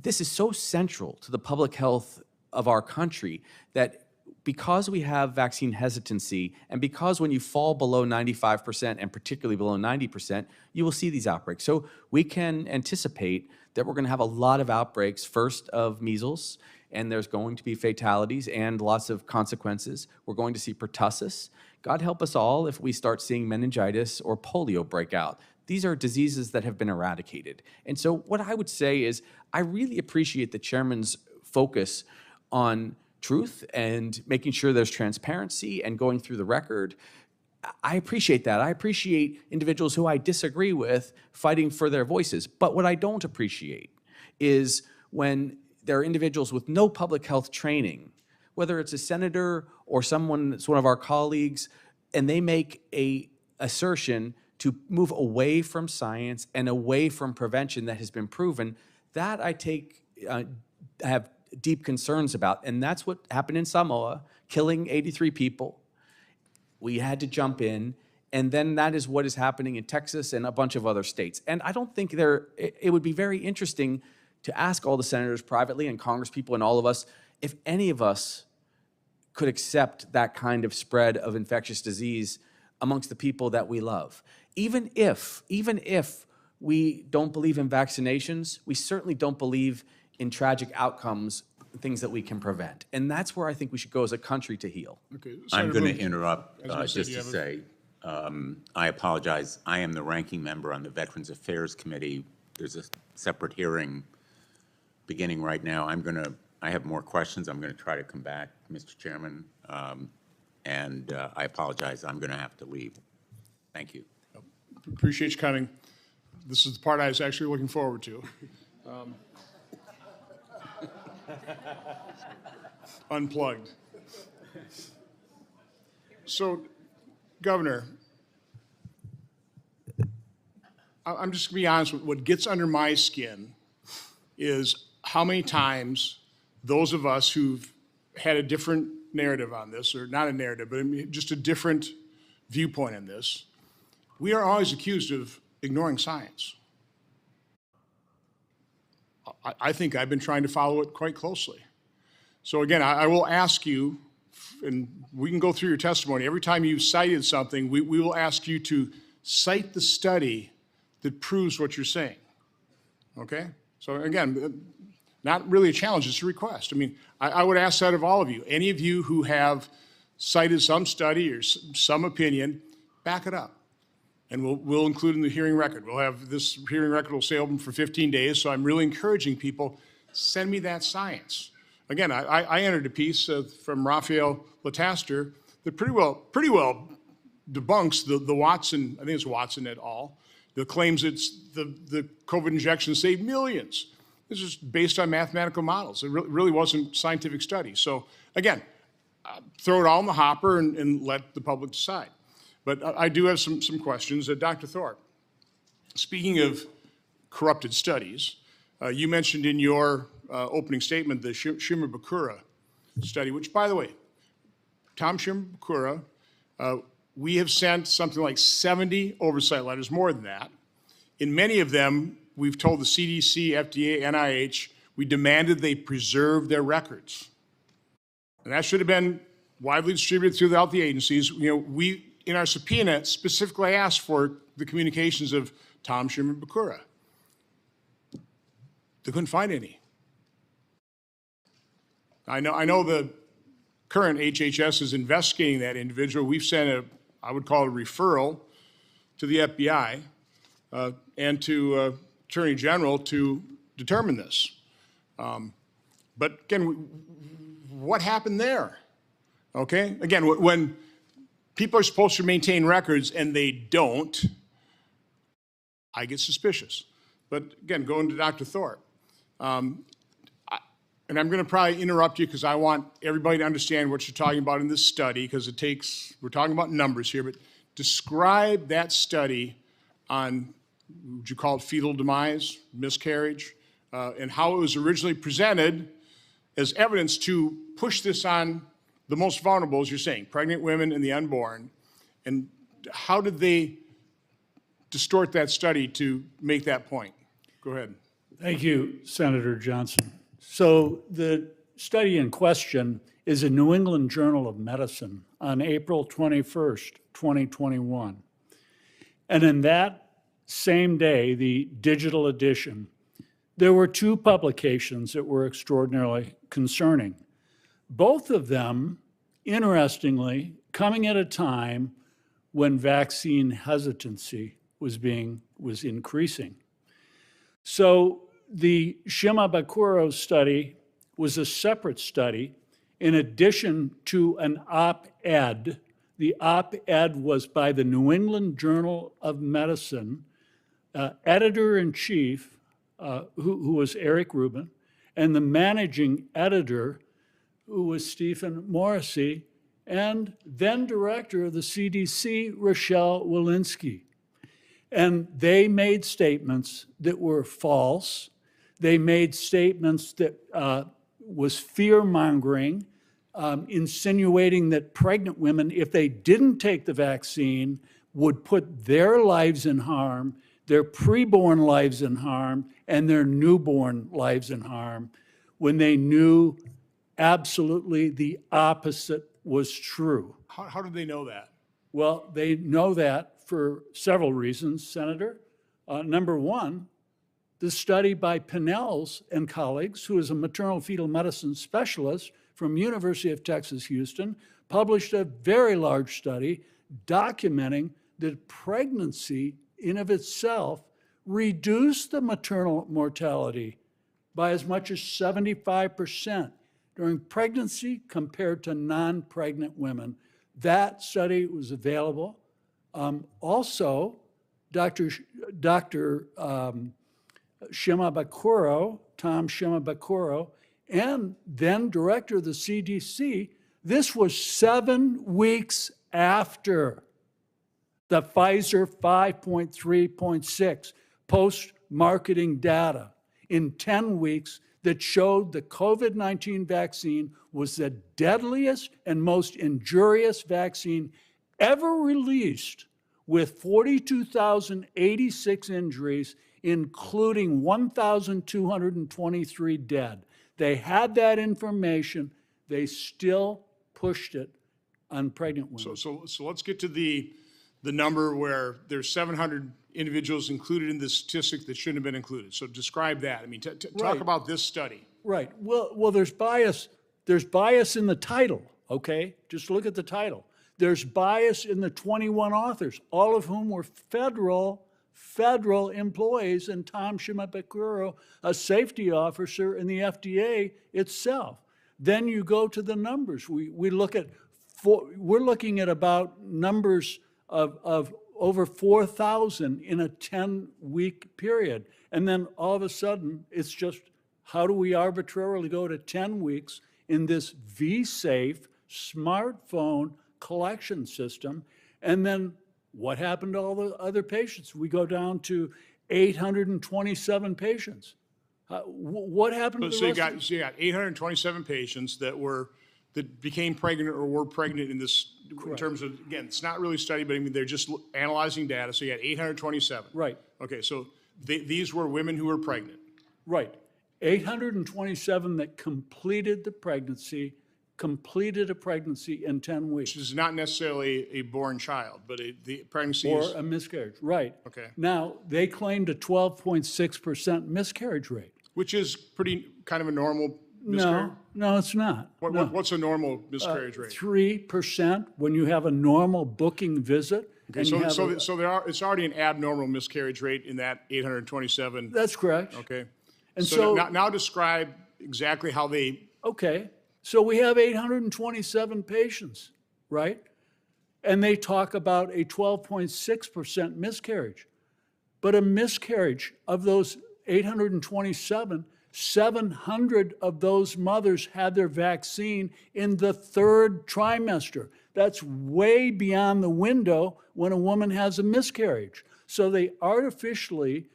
this is so central to the public health of our country that because we have vaccine hesitancy, and because when you fall below 95%, and particularly below 90%, you will see these outbreaks. So we can anticipate that we're going to have a lot of outbreaks, first of measles, and there's going to be fatalities and lots of consequences. We're going to see pertussis. God help us all if we start seeing meningitis or polio break out. These are diseases that have been eradicated. And so what I would say is I really appreciate the chairman's focus on truth and making sure there's transparency and going through the record. I appreciate that. I appreciate individuals who I disagree with fighting for their voices. But what I don't appreciate is when there are individuals with no public health training, whether it's a senator or someone that's one of our colleagues, and they make an assertion to move away from science and away from prevention that has been proven, that I have deep concerns about. And that's what happened in Samoa, killing 83 people. We had to jump in. And then that is what is happening in Texas and a bunch of other states. And I don't think it would be very interesting to ask all the senators privately and congresspeople and all of us if any of us could accept that kind of spread of infectious disease amongst the people that we love. Even if we don't believe in vaccinations, we certainly don't believe in tragic outcomes, things that we can prevent. And that's where I think we should go as a country to heal. Okay, I'm going to interrupt just to say, I apologize. I am the ranking member on the Veterans Affairs Committee. There's a separate hearing beginning right now. I have more questions. I'm going to try to come back, Mr. Chairman. And I apologize. I'm going to have to leave. Thank you. Appreciate you coming. This is the part I was actually looking forward to. Unplugged. So, Governor, I'm just going to be honest with what gets under my skin is how many times those of us who've had a different narrative on this, or not a narrative, but just a different viewpoint on this, we are always accused of ignoring science. I think I've been trying to follow it quite closely. So again, I will ask you, and we can go through your testimony. Every time you've cited something, we will ask you to cite the study that proves what you're saying, okay? So again, not really a challenge, it's a request. I mean, I would ask that of all of you. Any of you who have cited some study or some opinion, back it up. And we'll include in the hearing record. We'll have this hearing record will stay open for 15 days, so I'm really encouraging people, send me that science. Again, I entered a piece from Raphael Lataster that pretty well debunks the Watson, I think it's Watson et al., the claims it's the COVID injection saved millions. This is based on mathematical models. It really wasn't scientific study. So again, throw it all in the hopper and let the public decide. But I do have some questions. Dr. Thorpe, speaking of corrupted studies, you mentioned in your opening statement the Shimabukuro study, which, by the way, Tom Shimabukuro we have sent something like 70 oversight letters, more than that. In many of them, we've told the CDC, FDA, NIH, we demanded they preserve their records. And that should have been widely distributed throughout the agencies. You know, we, in our subpoena, specifically asked for the communications of Tom Shimabukuro. They couldn't find any. I know the current HHS is investigating that individual. We've sent I would call it a referral to the FBI and to Attorney General to determine this. But again, what happened there? Okay, again, when people are supposed to maintain records and they don't, I get suspicious. But again, going to Dr. Thorpe, and I'm going to probably interrupt you because I want everybody to understand what you're talking about in this study, because we're talking about numbers here, but describe that study on, would you call it fetal demise, miscarriage, and how it was originally presented as evidence to push this on the most vulnerable, as you're saying, pregnant women and the unborn. And how did they distort that study to make that point? Go ahead. Thank you, Senator Johnson. So the study in question is a New England Journal of Medicine on April 21st, 2021. And in that same day, the digital edition, there were two publications that were extraordinarily concerning. Both of them, interestingly, coming at a time when vaccine hesitancy was increasing. So the Shimabukuro study was a separate study in addition to an op-ed. The op-ed was by the New England Journal of Medicine, editor-in-chief, who was Eric Rubin, and the managing editor, who was Stephen Morrissey, and then director of the CDC, Rochelle Walensky. And they made statements that were false. They made statements that was fear-mongering, insinuating that pregnant women, if they didn't take the vaccine, would put their lives in harm, their preborn lives in harm, and their newborn lives in harm, when they knew absolutely the opposite was true. How did they know that? Well, they know that for several reasons, Senator. Number one, the study by Pinnells and colleagues, who is a maternal fetal medicine specialist from University of Texas, Houston, published a very large study documenting that pregnancy in of itself reduced the maternal mortality by as much as 75% during pregnancy compared to non-pregnant women. That study was available. Also, Dr. Shimabukuro, Tom Shimabukuro, and then director of the CDC, this was 7 weeks after the Pfizer 5.3.6 post-marketing data in 10 weeks that showed the COVID-19 vaccine was the deadliest and most injurious vaccine ever released, with 42,086 injuries, including 1,223 dead. They had that information. They still pushed it on pregnant women. So let's get to the number where there's 700 individuals included in the statistic that shouldn't have been included. So describe that. I mean, talk about this study. Right. Well, there's bias. There's bias in the title, okay? Just look at the title. There's bias in the 21 authors, all of whom were federal employees, and Tom Shimabukuro, a safety officer in the FDA itself. Then you go to the numbers. We're looking at about numbers of over 4,000 in a 10-week period. And then all of a sudden, it's just, how do we arbitrarily go to 10 weeks in this V-safe smartphone collection system? And then what happened to all the other patients? We go down to 827 patients. What happened to the rest? So you got 827 patients that were that became pregnant or were pregnant in this, in terms of, again, it's not really studied, but I mean, they're just analyzing data. So you had 827. Right. Okay, so these were women who were pregnant. Right. 827 that completed a pregnancy in 10 weeks. Which is not necessarily a born child, but the pregnancy Or is. a miscarriage, right. Okay. Now, they claimed a 12.6% miscarriage rate. Which is pretty, kind of a normal miscarriage? No, it's not. No. What's a normal miscarriage rate? 3% when you have a normal booking visit. Okay, and you have it's already an abnormal miscarriage rate in that 827. That's correct. Okay. And So now describe exactly how they, Okay, so we have 827 patients, right? And they talk about a 12.6% miscarriage. But a miscarriage of those 827, 700 of those mothers had their vaccine in the 3rd trimester. That's way beyond the window when a woman has a miscarriage. So they artificially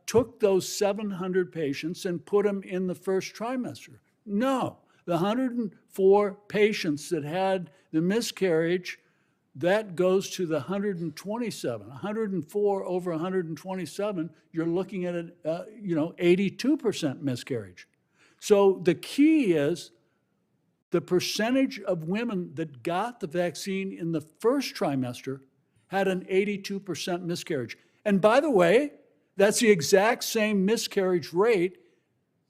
took those 700 patients and put them in the 1st trimester. No, the 104 patients that had the miscarriage, that goes to the 127. 104 over 127, you're looking at an 82% miscarriage. So the key is the percentage of women that got the vaccine in the 1st trimester had an 82% miscarriage. And by the way, that's the exact same miscarriage rate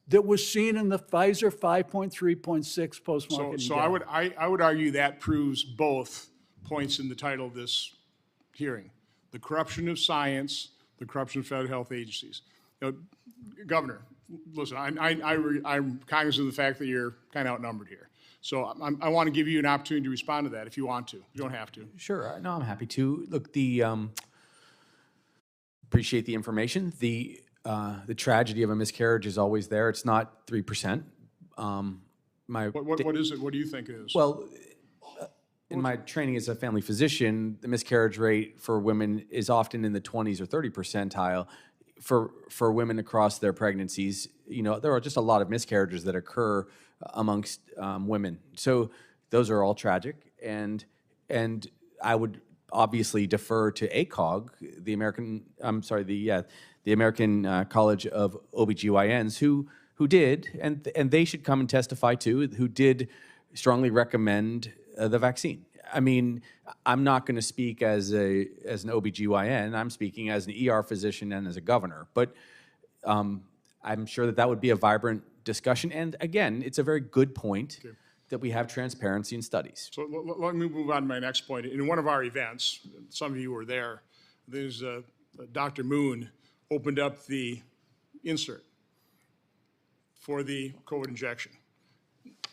that was seen in the Pfizer 5.3.6 post-marketing so data. I would argue that proves both points in the title of this hearing. The corruption of science, the corruption of federal health agencies. Governor, listen, I'm cognizant of the fact that you're kind of outnumbered here. So I want to give you an opportunity to respond to that if you want to. You don't have to. Sure. No, I'm happy to. Look, appreciate the information. The tragedy of a miscarriage is always there. It's not 3%. What is it? What do you think it is? Well, in my training as a family physician, the miscarriage rate for women is often in the 20s or 30 percentile. For women across their pregnancies, there are just a lot of miscarriages that occur amongst women. So those are all tragic, and I would obviously defer to ACOG, the American College of OBGYNs, who did, and they should come and testify too, who did strongly recommend the vaccine. I mean, I'm not going to speak as an OBGYN. I'm speaking as an ER physician and as a governor. But I'm sure that would be a vibrant discussion. And again, it's a very good point that we have transparency in studies. So let me move on to my next point. In one of our events, some of you were there, there's Dr. Moon opened up the insert for the COVID injection.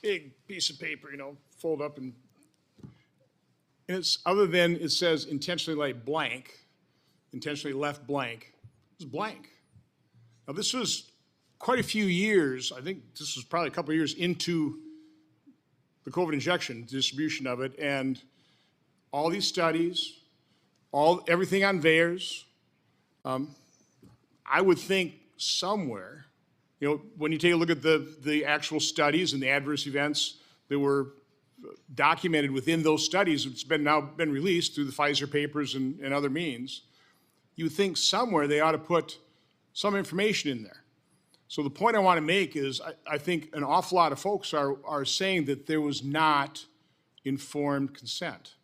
Big piece of paper, fold up, and it's other than it says intentionally left blank, it's blank. Now this was quite a few years, I think this was probably a couple of years into the COVID injection, distribution of it, and all these studies, everything on VAERS. I would think somewhere, when you take a look at the actual studies and the adverse events that were documented within those studies, it's now been released through the Pfizer papers and other means, you would think somewhere they ought to put some information in there. So the point I want to make is I think an awful lot of folks are saying that there was not informed consent.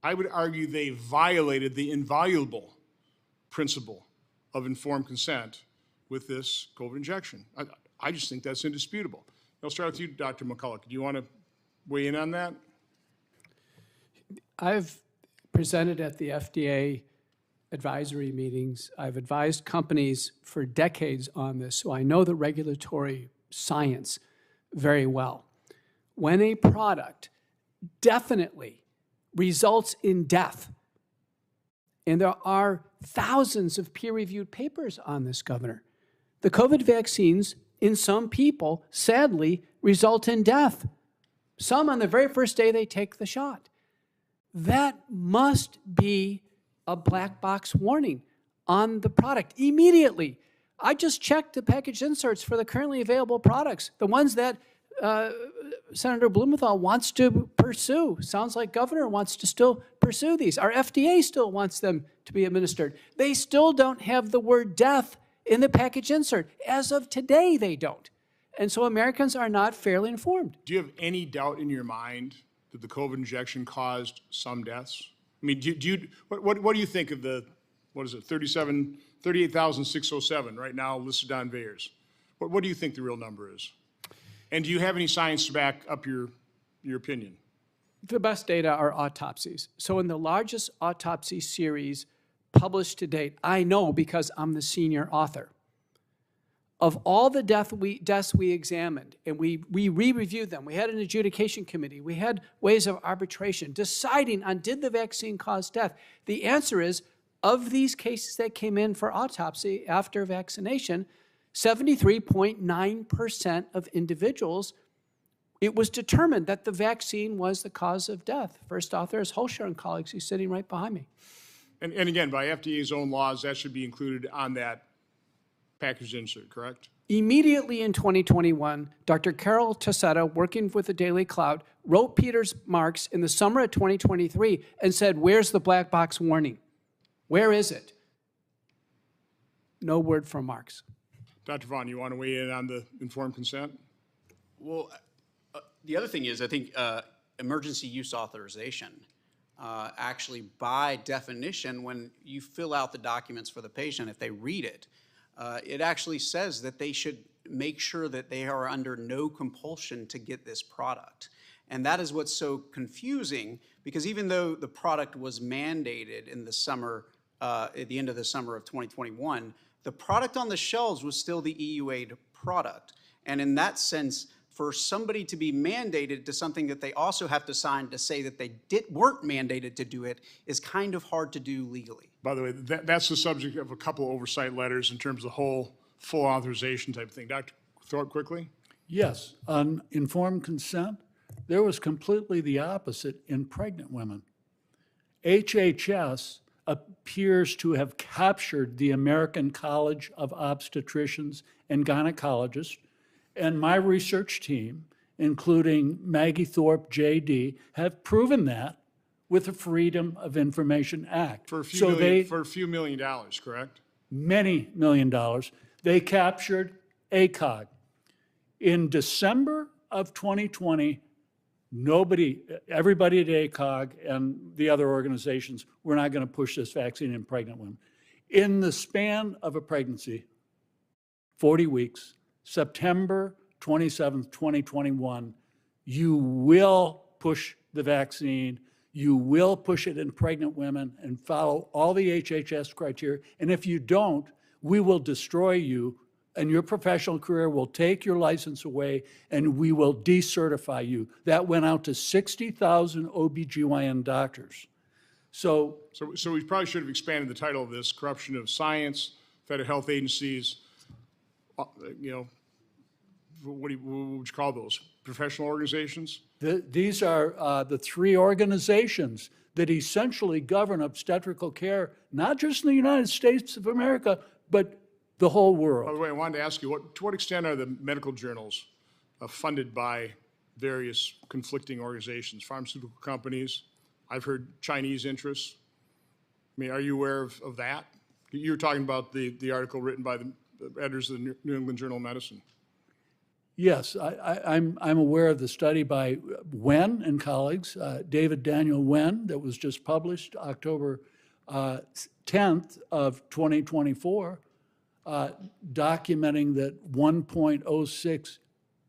I would argue they violated the inviolable principle of informed consent with this COVID injection. I just think that's indisputable. I'll start with you, Dr. McCulloch. Do you want to weigh in on that? I've presented at the FDA advisory meetings. I've advised companies for decades on this, so I know the regulatory science very well. When a product definitely results in death, and there are thousands of peer-reviewed papers on this, Governor, the COVID vaccines in some people, sadly, result in death. Some on the very first day they take the shot. That must be a black box warning on the product immediately. I just checked the package inserts for the currently available products, the ones that Senator Blumenthal wants to pursue. Sounds like governor wants to still pursue these. Our FDA still wants them to be administered. They still don't have the word death in the package insert. As of today, they don't. And so Americans are not fairly informed. Do you have any doubt in your mind that the COVID injection caused some deaths? I mean, what do you think of the, what is it, 38,607 right now listed on VAERS? What do you think the real number is? And do you have any science to back up your opinion? The best data are autopsies. So in the largest autopsy series published to date, I know because I'm the senior author, of all the deaths we examined, and we re-reviewed them, we had an adjudication committee, we had ways of arbitration, deciding on did the vaccine cause death. The answer is, of these cases that came in for autopsy after vaccination, 73.9% of individuals, it was determined that the vaccine was the cause of death. First author is Holscher and colleagues, who's sitting right behind me. And again, by FDA's own laws, that should be included on that package insert, correct? Immediately in 2021, Dr. Carol Tassetta, working with the Daily Cloud, wrote Peter's Marks in the summer of 2023 and said, where's the black box warning? Where is it? No word from Marks. Dr. Vaughn, you want to weigh in on the informed consent? Well, the other thing is, I think emergency use authorization, actually by definition, when you fill out the documents for the patient, if they read it, it actually says that they should make sure that they are under no compulsion to get this product. And that is what's so confusing, because even though the product was mandated in the summer, at the end of the summer of 2021, the product on the shelves was still the EUA product. And in that sense, for somebody to be mandated to something that they also have to sign to say that they weren't mandated to do it is kind of hard to do legally. By the way, that's the subject of a couple oversight letters in terms of the whole full authorization type of thing. Dr. Thorpe, quickly? Yes, on informed consent, there was completely the opposite in pregnant women. HHS appears to have captured the American College of Obstetricians and Gynecologists, and my research team, including Maggie Thorpe, JD, have proven that with the Freedom of Information Act. For a few million dollars, correct? Many $1 million. They captured ACOG. In December of 2020, everybody at ACOG and the other organizations, we're not going to push this vaccine in pregnant women. In the span of a pregnancy, 40 weeks, September 27th, 2021, you will push the vaccine, you will push it in pregnant women and follow all the HHS criteria. And if you don't, we will destroy you and your professional career will take your license away and we will decertify you. That went out to 60,000 OBGYN doctors. So we probably should have expanded the title of this: corruption of science, federal health agencies, you know, what would you call those? Professional organizations? These are the three organizations that essentially govern obstetrical care, not just in the United States of America, but the whole world. By the way, I wanted to ask you, to what extent are the medical journals funded by various conflicting organizations, pharmaceutical companies? I've heard Chinese interests. I mean, are you aware of that? You were talking about the article written by the editors of the New England Journal of Medicine. Yes, I'm aware of the study by Wen and colleagues, David Daniel Wen, that was just published October 10th of 2024, documenting that 1.06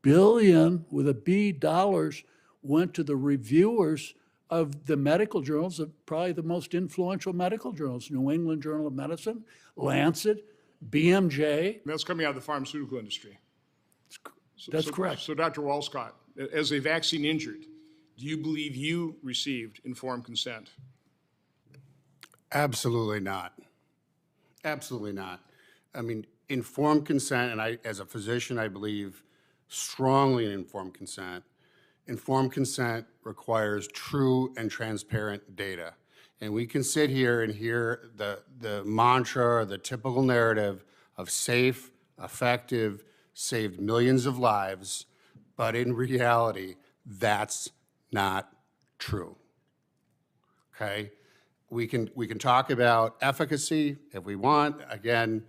billion with a B dollars went to the reviewers of the medical journals, of probably the most influential medical journals: New England Journal of Medicine, Lancet, BMJ. That's coming out of the pharmaceutical industry. That's correct. So Dr. Walscott, as a vaccine injured, do you believe you received informed consent? Absolutely not. Absolutely not. I mean, informed consent, and I, as a physician, I believe strongly in informed consent. Informed consent requires true and transparent data. And we can sit here and hear the mantra or the typical narrative of safe, effective, saved millions of lives, But in reality, that's not true. Okay? We can talk about efficacy if we want. Again,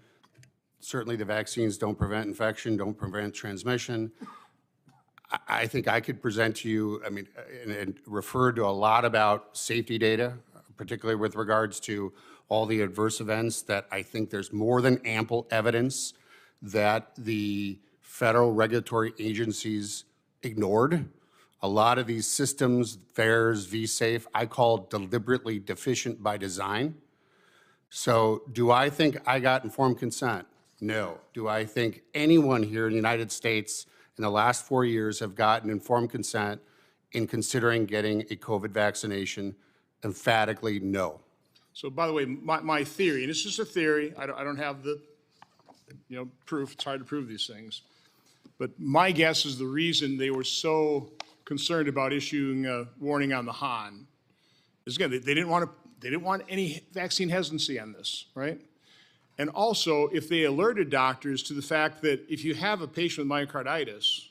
certainly the vaccines don't prevent infection, don't prevent transmission. I think I could present to you, I mean, and refer to a lot about safety data, particularly with regards to all the adverse events that I think there's more than ample evidence that the federal regulatory agencies ignored. A lot of these systems, VAERS, vSafe, I call deliberately deficient by design. So do I think I got informed consent? No. Do I think anyone here in the United States in the last 4 years have gotten informed consent in considering getting a COVID vaccination? Emphatically, no. So by the way, my theory, and it's just a theory, I don't have the proof, it's hard to prove these things, but my guess is the reason they were so concerned about issuing a warning on the HAN is, again, they didn't want any vaccine hesitancy on this, right? And also, if they alerted doctors to the fact that if you have a patient with myocarditis,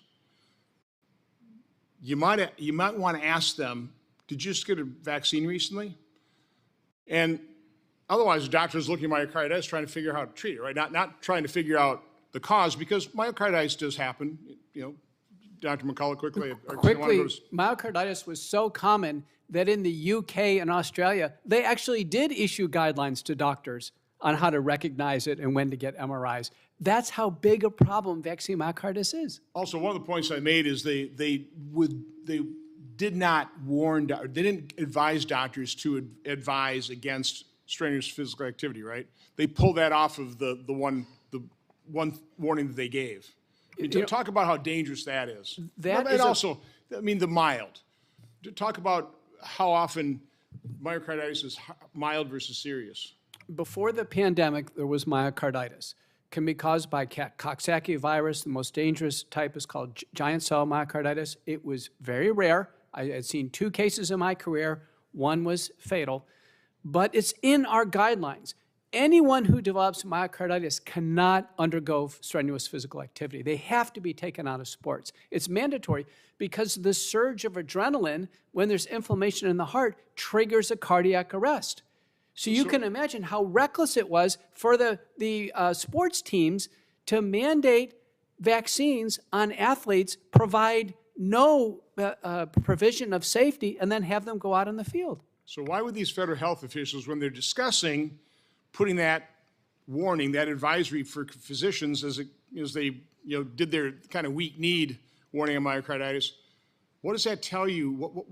you might want to ask them, did you just get a vaccine recently? And otherwise, the doctor is looking at myocarditis, trying to figure out how to treat it, right? Not trying to figure out the cause, because myocarditis does happen. Dr. McCullough, quickly. Myocarditis was so common that in the UK and Australia, they actually did issue guidelines to doctors on how to recognize it and when to get MRIs. That's how big a problem vaccine myocarditis is. Also, one of the points I made is they did not warn, they didn't advise doctors to advise against strenuous physical activity, right? They pulled that off of the one warning that they gave. I mean, talk about how dangerous that is. The mild. Talk about how often myocarditis is mild versus serious. Before the pandemic, there was myocarditis. Can be caused by Coxsackie virus. The most dangerous type is called giant cell myocarditis. It was very rare. I had seen 2 cases in my career. One was fatal. But it's in our guidelines. Anyone who develops myocarditis cannot undergo strenuous physical activity. They have to be taken out of sports. It's mandatory because the surge of adrenaline, when there's inflammation in the heart, triggers a cardiac arrest. So you can imagine how reckless it was for the sports teams to mandate vaccines on athletes, provide no provision of safety, and then have them go out on the field. So why would these federal health officials, when they're discussing putting that warning, that advisory for physicians as they did their kind of weak need warning on myocarditis, what does that tell you?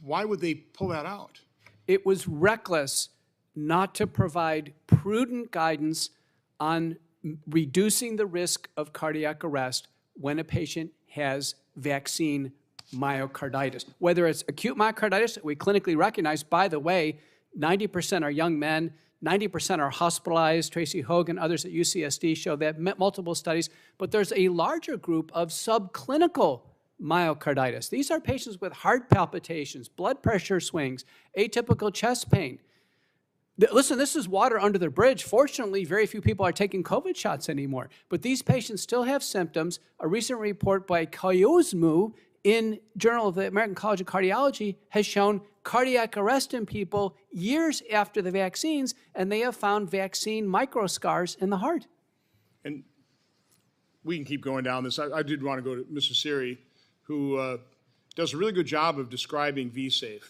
Why would they pull that out? It was reckless not to provide prudent guidance on reducing the risk of cardiac arrest when a patient has vaccine myocarditis. Whether it's acute myocarditis that we clinically recognize, by the way, 90% are young men, 90% are hospitalized. Tracy Hogan, others at UCSD show that, multiple studies, but there's a larger group of subclinical myocarditis. These are patients with heart palpitations, blood pressure swings, atypical chest pain. Listen, this is water under the bridge. Fortunately, very few people are taking COVID shots anymore, but these patients still have symptoms. A recent report by Koyosmu in Journal of the American College of Cardiology has shown cardiac arrest in people years after the vaccines, and they have found vaccine microscars in the heart. And we can keep going down this. I did want to go to Mr. Siri, who does a really good job of describing vSafe,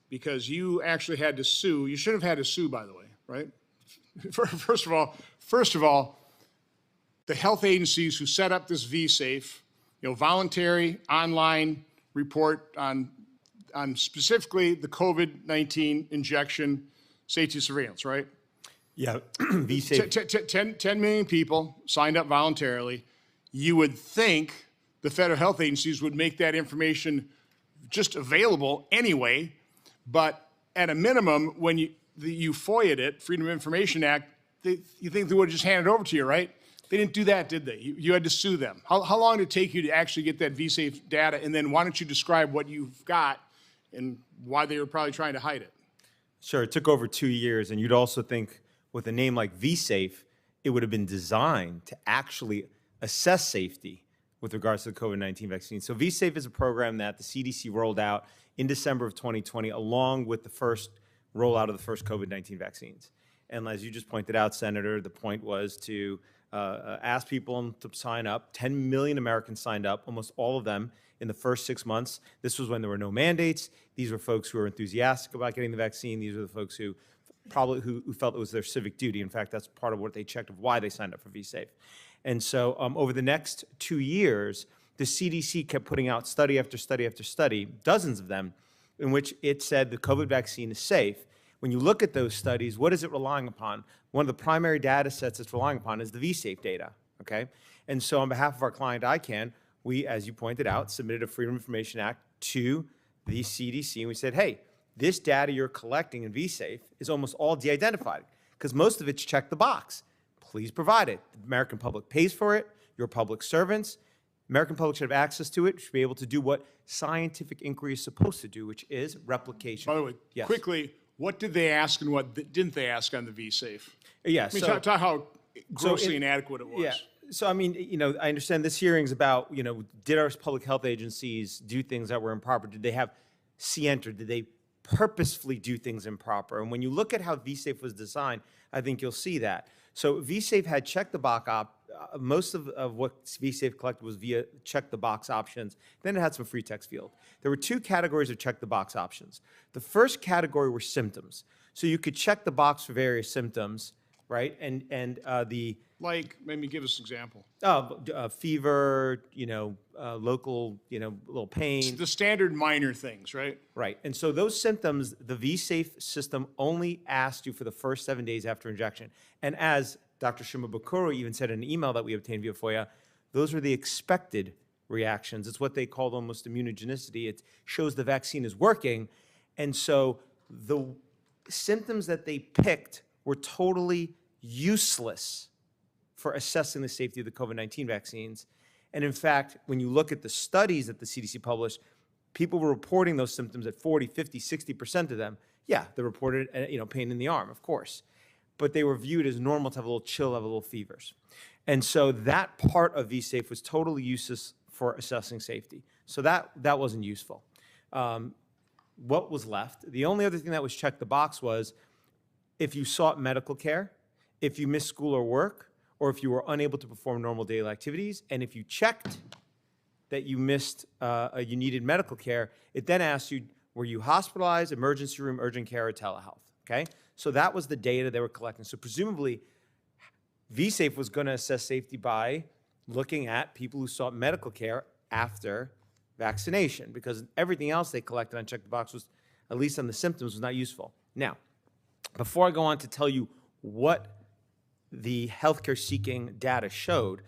because you actually had to sue. You should have had to sue, by the way, right? First of all, the health agencies who set up this vSafe, voluntary online report on specifically the COVID-19 injection safety surveillance, right? Yeah, vSafe. 10 million people signed up voluntarily. You would think the federal health agencies would make that information just available anyway, but at a minimum, when you FOIA'd it, Freedom of Information Act, you think they would have just handed it over to you, right? They didn't do that, did they? You had to sue them. How long did it take you to actually get that vSafe data? And then why don't you describe what you've got and why they were probably trying to hide it? Sure, it took over 2 years, and you'd also think with a name like vSafe, it would have been designed to actually assess safety with regards to the COVID-19 vaccine. So V-Safe is a program that the CDC rolled out in December of 2020, along with the first rollout of the first COVID-19 vaccines. And as you just pointed out, Senator, the point was to ask people to sign up. 10 million Americans signed up, almost all of them in the first 6 months. This was when there were no mandates. These were folks who were enthusiastic about getting the vaccine. These were the folks who who felt it was their civic duty. In fact, that's part of what they checked of why they signed up for V-Safe. And so over the next 2 years, the CDC kept putting out study after study after study, dozens of them, in which it said the COVID vaccine is safe. When you look at those studies, what is it relying upon? One of the primary data sets it's relying upon is the V-Safe data, okay? And so on behalf of our client ICANN, we, as you pointed out, submitted a Freedom of Information Act to the CDC, and we said, hey, this data you're collecting in V-Safe is almost all de-identified, because most of it's checked the box. Please provide it. The American public pays for it. You're public servants. American public should have access to it, should be able to do what scientific inquiry is supposed to do, which is replication. By the way, Yes. quickly, what did they ask and what didn't they ask on the V-Safe? Yeah, I mean, so, talk how grossly it- inadequate it was. yeah. So, I mean, I understand this hearing's about, did our public health agencies do things that were improper? Did they have C-enter? Did they purposefully do things improper? And when you look at how V-Safe was designed, I think you'll see that. So V-Safe had check the box most of what V-Safe collected was via check the box options. Then it had some free text field. There were two categories of check the box options. The first category were symptoms. So you could check the box for various symptoms, right? And Like, maybe give us an example. fever, local, little pain. The standard minor things, right? Right. And so those symptoms, the V-Safe system only asked you for the first 7 days after injection. And as Dr. Shimabukuro even said in an email that we obtained via FOIA, those are the expected reactions. It's what they called almost immunogenicity. It shows the vaccine is working. And so the symptoms that they picked were totally useless for assessing the safety of the COVID-19 vaccines. And in fact, when you look at the studies that the CDC published, people were reporting those symptoms at 40, 50, 60% of them. Yeah, they reported, pain in the arm, of course. But they were viewed as normal to have a little chill, have a little fevers. And so that part of V-Safe was totally useless for assessing safety. So that wasn't useful. What was left? The only other thing that was checked the box was if you sought medical care, if you missed school or work, or if you were unable to perform normal daily activities, and if you checked that you you needed medical care, it then asked you, were you hospitalized, emergency room, urgent care, or telehealth, okay? So that was the data they were collecting. So presumably, V-Safe was gonna assess safety by looking at people who sought medical care after vaccination, because everything else they collected on check the box was, at least on the symptoms, was not useful. Now, before I go on to tell you what the healthcare seeking data showed,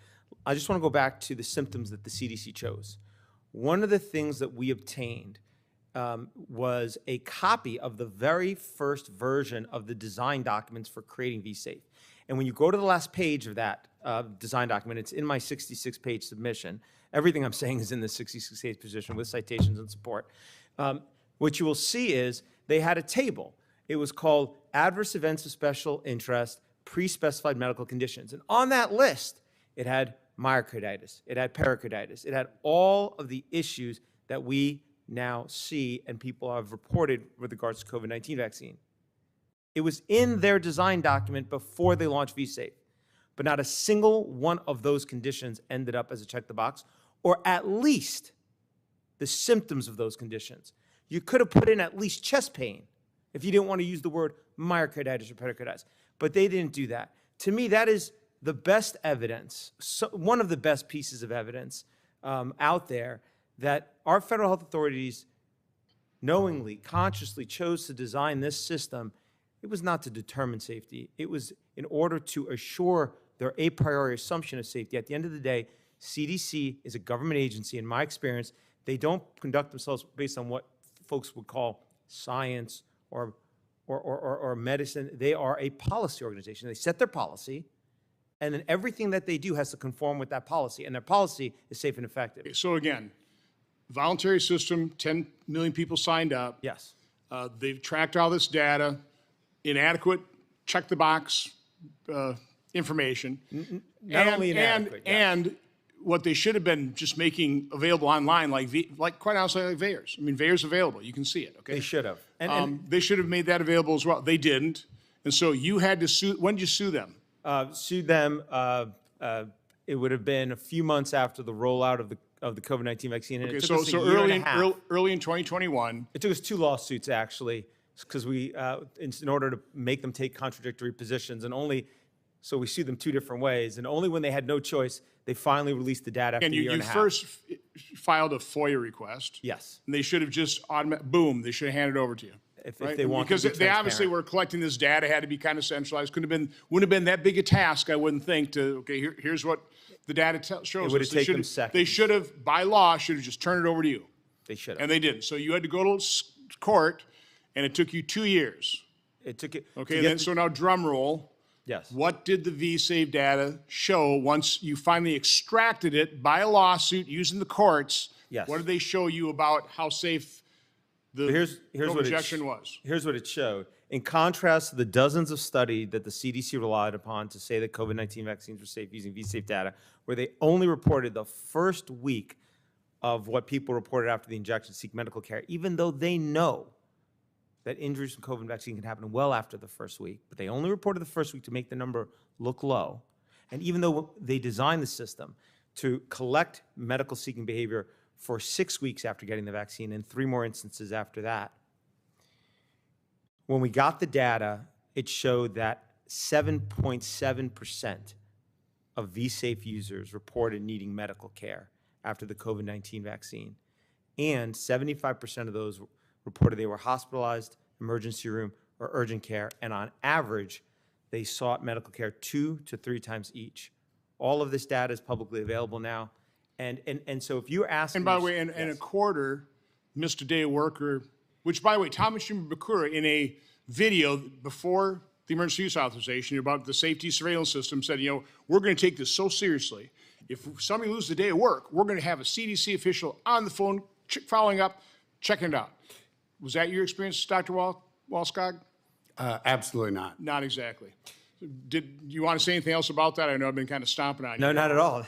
I just want to go back to the symptoms that the CDC chose. One of the things that we obtained was a copy of the very first version of the design documents for creating V-Safe. And when you go to the last page of that design document, it's in my 66-page submission. Everything I'm saying is in the 66-page position with citations and support. What you will see is they had a table. It was called Adverse Events of Special Interest, Pre-Specified Medical Conditions. And on that list, it had myocarditis, it had pericarditis, it had all of the issues that we now see and people have reported with regards to COVID-19 vaccine. It was in their design document before they launched V-Safe, but not a single one of those conditions ended up as a check the box, or at least the symptoms of those conditions. You could have put in at least chest pain if you didn't want to use the word myocarditis or pericarditis, but they didn't do that. To me, that is the best evidence, one of the best pieces of evidence out there that our federal health authorities knowingly, consciously chose to design this system. It was not to determine safety. It was in order to assure their a priori assumption of safety. At the end of the day, CDC is a government agency. In my experience, they don't conduct themselves based on what folks would call science or medicine. They are a policy organization. They set their policy, and then everything that they do has to conform with that policy, and their policy is safe and effective. So again, voluntary system, 10 million people signed up. Yes. They've tracked all this data, inadequate, check the box information. Not only inadequate, yes. And what they should have been just making available online, like quite honestly, like VAERS. I mean, VAERS available. You can see it, okay? They should have. They should have made that available as well. They didn't. And so you had to sue. When did you sue them? Sued them. It would have been a few months after the rollout of the COVID-19 vaccine. And Okay, it took us a so year early and a half. early in 2021. It took us 2 lawsuits, actually, because in order to make them take contradictory positions, so we sued them 2 different ways, and only when they had no choice, they finally released the data after And a year you and a half. first filed a FOIA request. Yes. And they should have just boom, they should have handed it over to you. If Right? they want Because to be they obviously transparent. were collecting this data, had to be kind of centralized. Wouldn't have been that big a task, I wouldn't think, to, okay, here's what the data shows It would have us. They taken them should- seconds. They should have, by law, should have just turned it over to you. They should have. And they didn't. So you had to go to court, and it took you 2 years. It took it. to Okay, get then, the- so now drum roll. Yes. What did the VSafe data show once you finally extracted it by a lawsuit using the courts? Yes. What did they show you about how safe the Here's COVID what injection was? Here's what it showed. In contrast to the dozens of studies that the CDC relied upon to say that COVID-19 vaccines were safe using VSafe data, where they only reported the first week of what people reported after the injection seek medical care, even though they know that injuries from COVID vaccine can happen well after the first week, but they only reported the first week to make the number look low. And even though they designed the system to collect medical seeking behavior for 6 weeks after getting the vaccine and 3 more instances after that, when we got the data, it showed that 7.7% of VSafe users reported needing medical care after the COVID-19 vaccine. And 75% of those reported they were hospitalized, emergency room, or urgent care. And on average, they sought medical care 2 to 3 times each. All of this data is publicly available now. And so if you're asking... And by the way, and a quarter missed a day of work, which, by the way, Thomas Bakura, in a video before the emergency use authorization about the safety surveillance system, said, we're going to take this so seriously. If somebody loses a day of work, we're going to have a CDC official on the phone following up, checking it out. Was that your experience, Dr. Walskog? Absolutely not. Not exactly. Did you want to say anything else about that? I know I've been kind of stomping on you. No, not at all.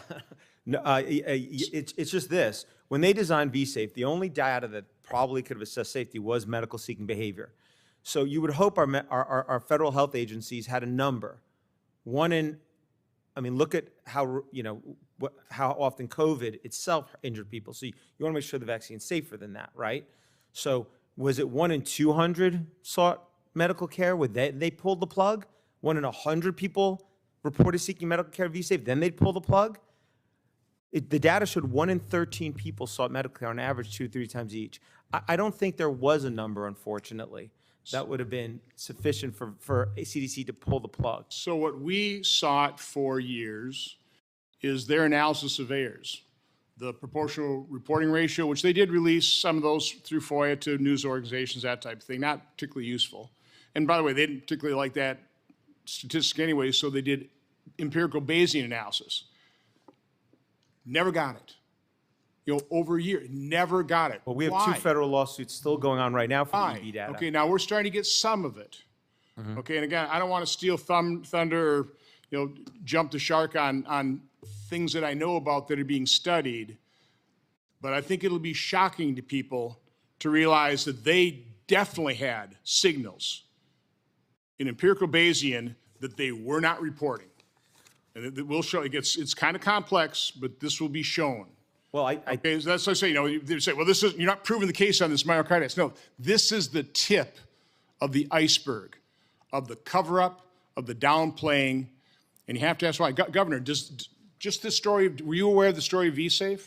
No, it's just this. When they designed VSafe, the only data that probably could have assessed safety was medical seeking behavior. So you would hope our federal health agencies had a number. Look at how, how often COVID itself injured people. So you want to make sure the vaccine's safer than that, right? So was it 1 in 200 sought medical care? They pulled the plug? 1 in 100 people reported seeking medical care VSafe, then they'd pull the plug? The data showed 1 in 13 people sought medical care on average 2 to 3 times each. I don't think there was a number, unfortunately, that would have been sufficient for CDC to pull the plug. So what we sought for years is their analysis of VAERS, the proportional reporting ratio, which they did release some of those through FOIA to news organizations, that type of thing, not particularly useful. And by the way, they didn't particularly like that statistic anyway, so they did empirical Bayesian analysis. Never got it. Over a year, never got it. Well, we have Why? 2 federal lawsuits still going on right now for Why? the EB data. Okay, now we're starting to get some of it. Okay, and again, I don't want to steal thunder or jump the shark on things that I know about that are being studied, but I think it'll be shocking to people to realize that they definitely had signals in empirical Bayesian that they were not reporting. And it will show. It's kind of complex, but this will be shown. Well, Okay, so that's what I say. They say, well, you're not proving the case on this myocarditis. No, this is the tip of the iceberg, of the cover-up, of the downplaying, and you have to ask why. Governor, just this story, were you aware of the story of VSafe?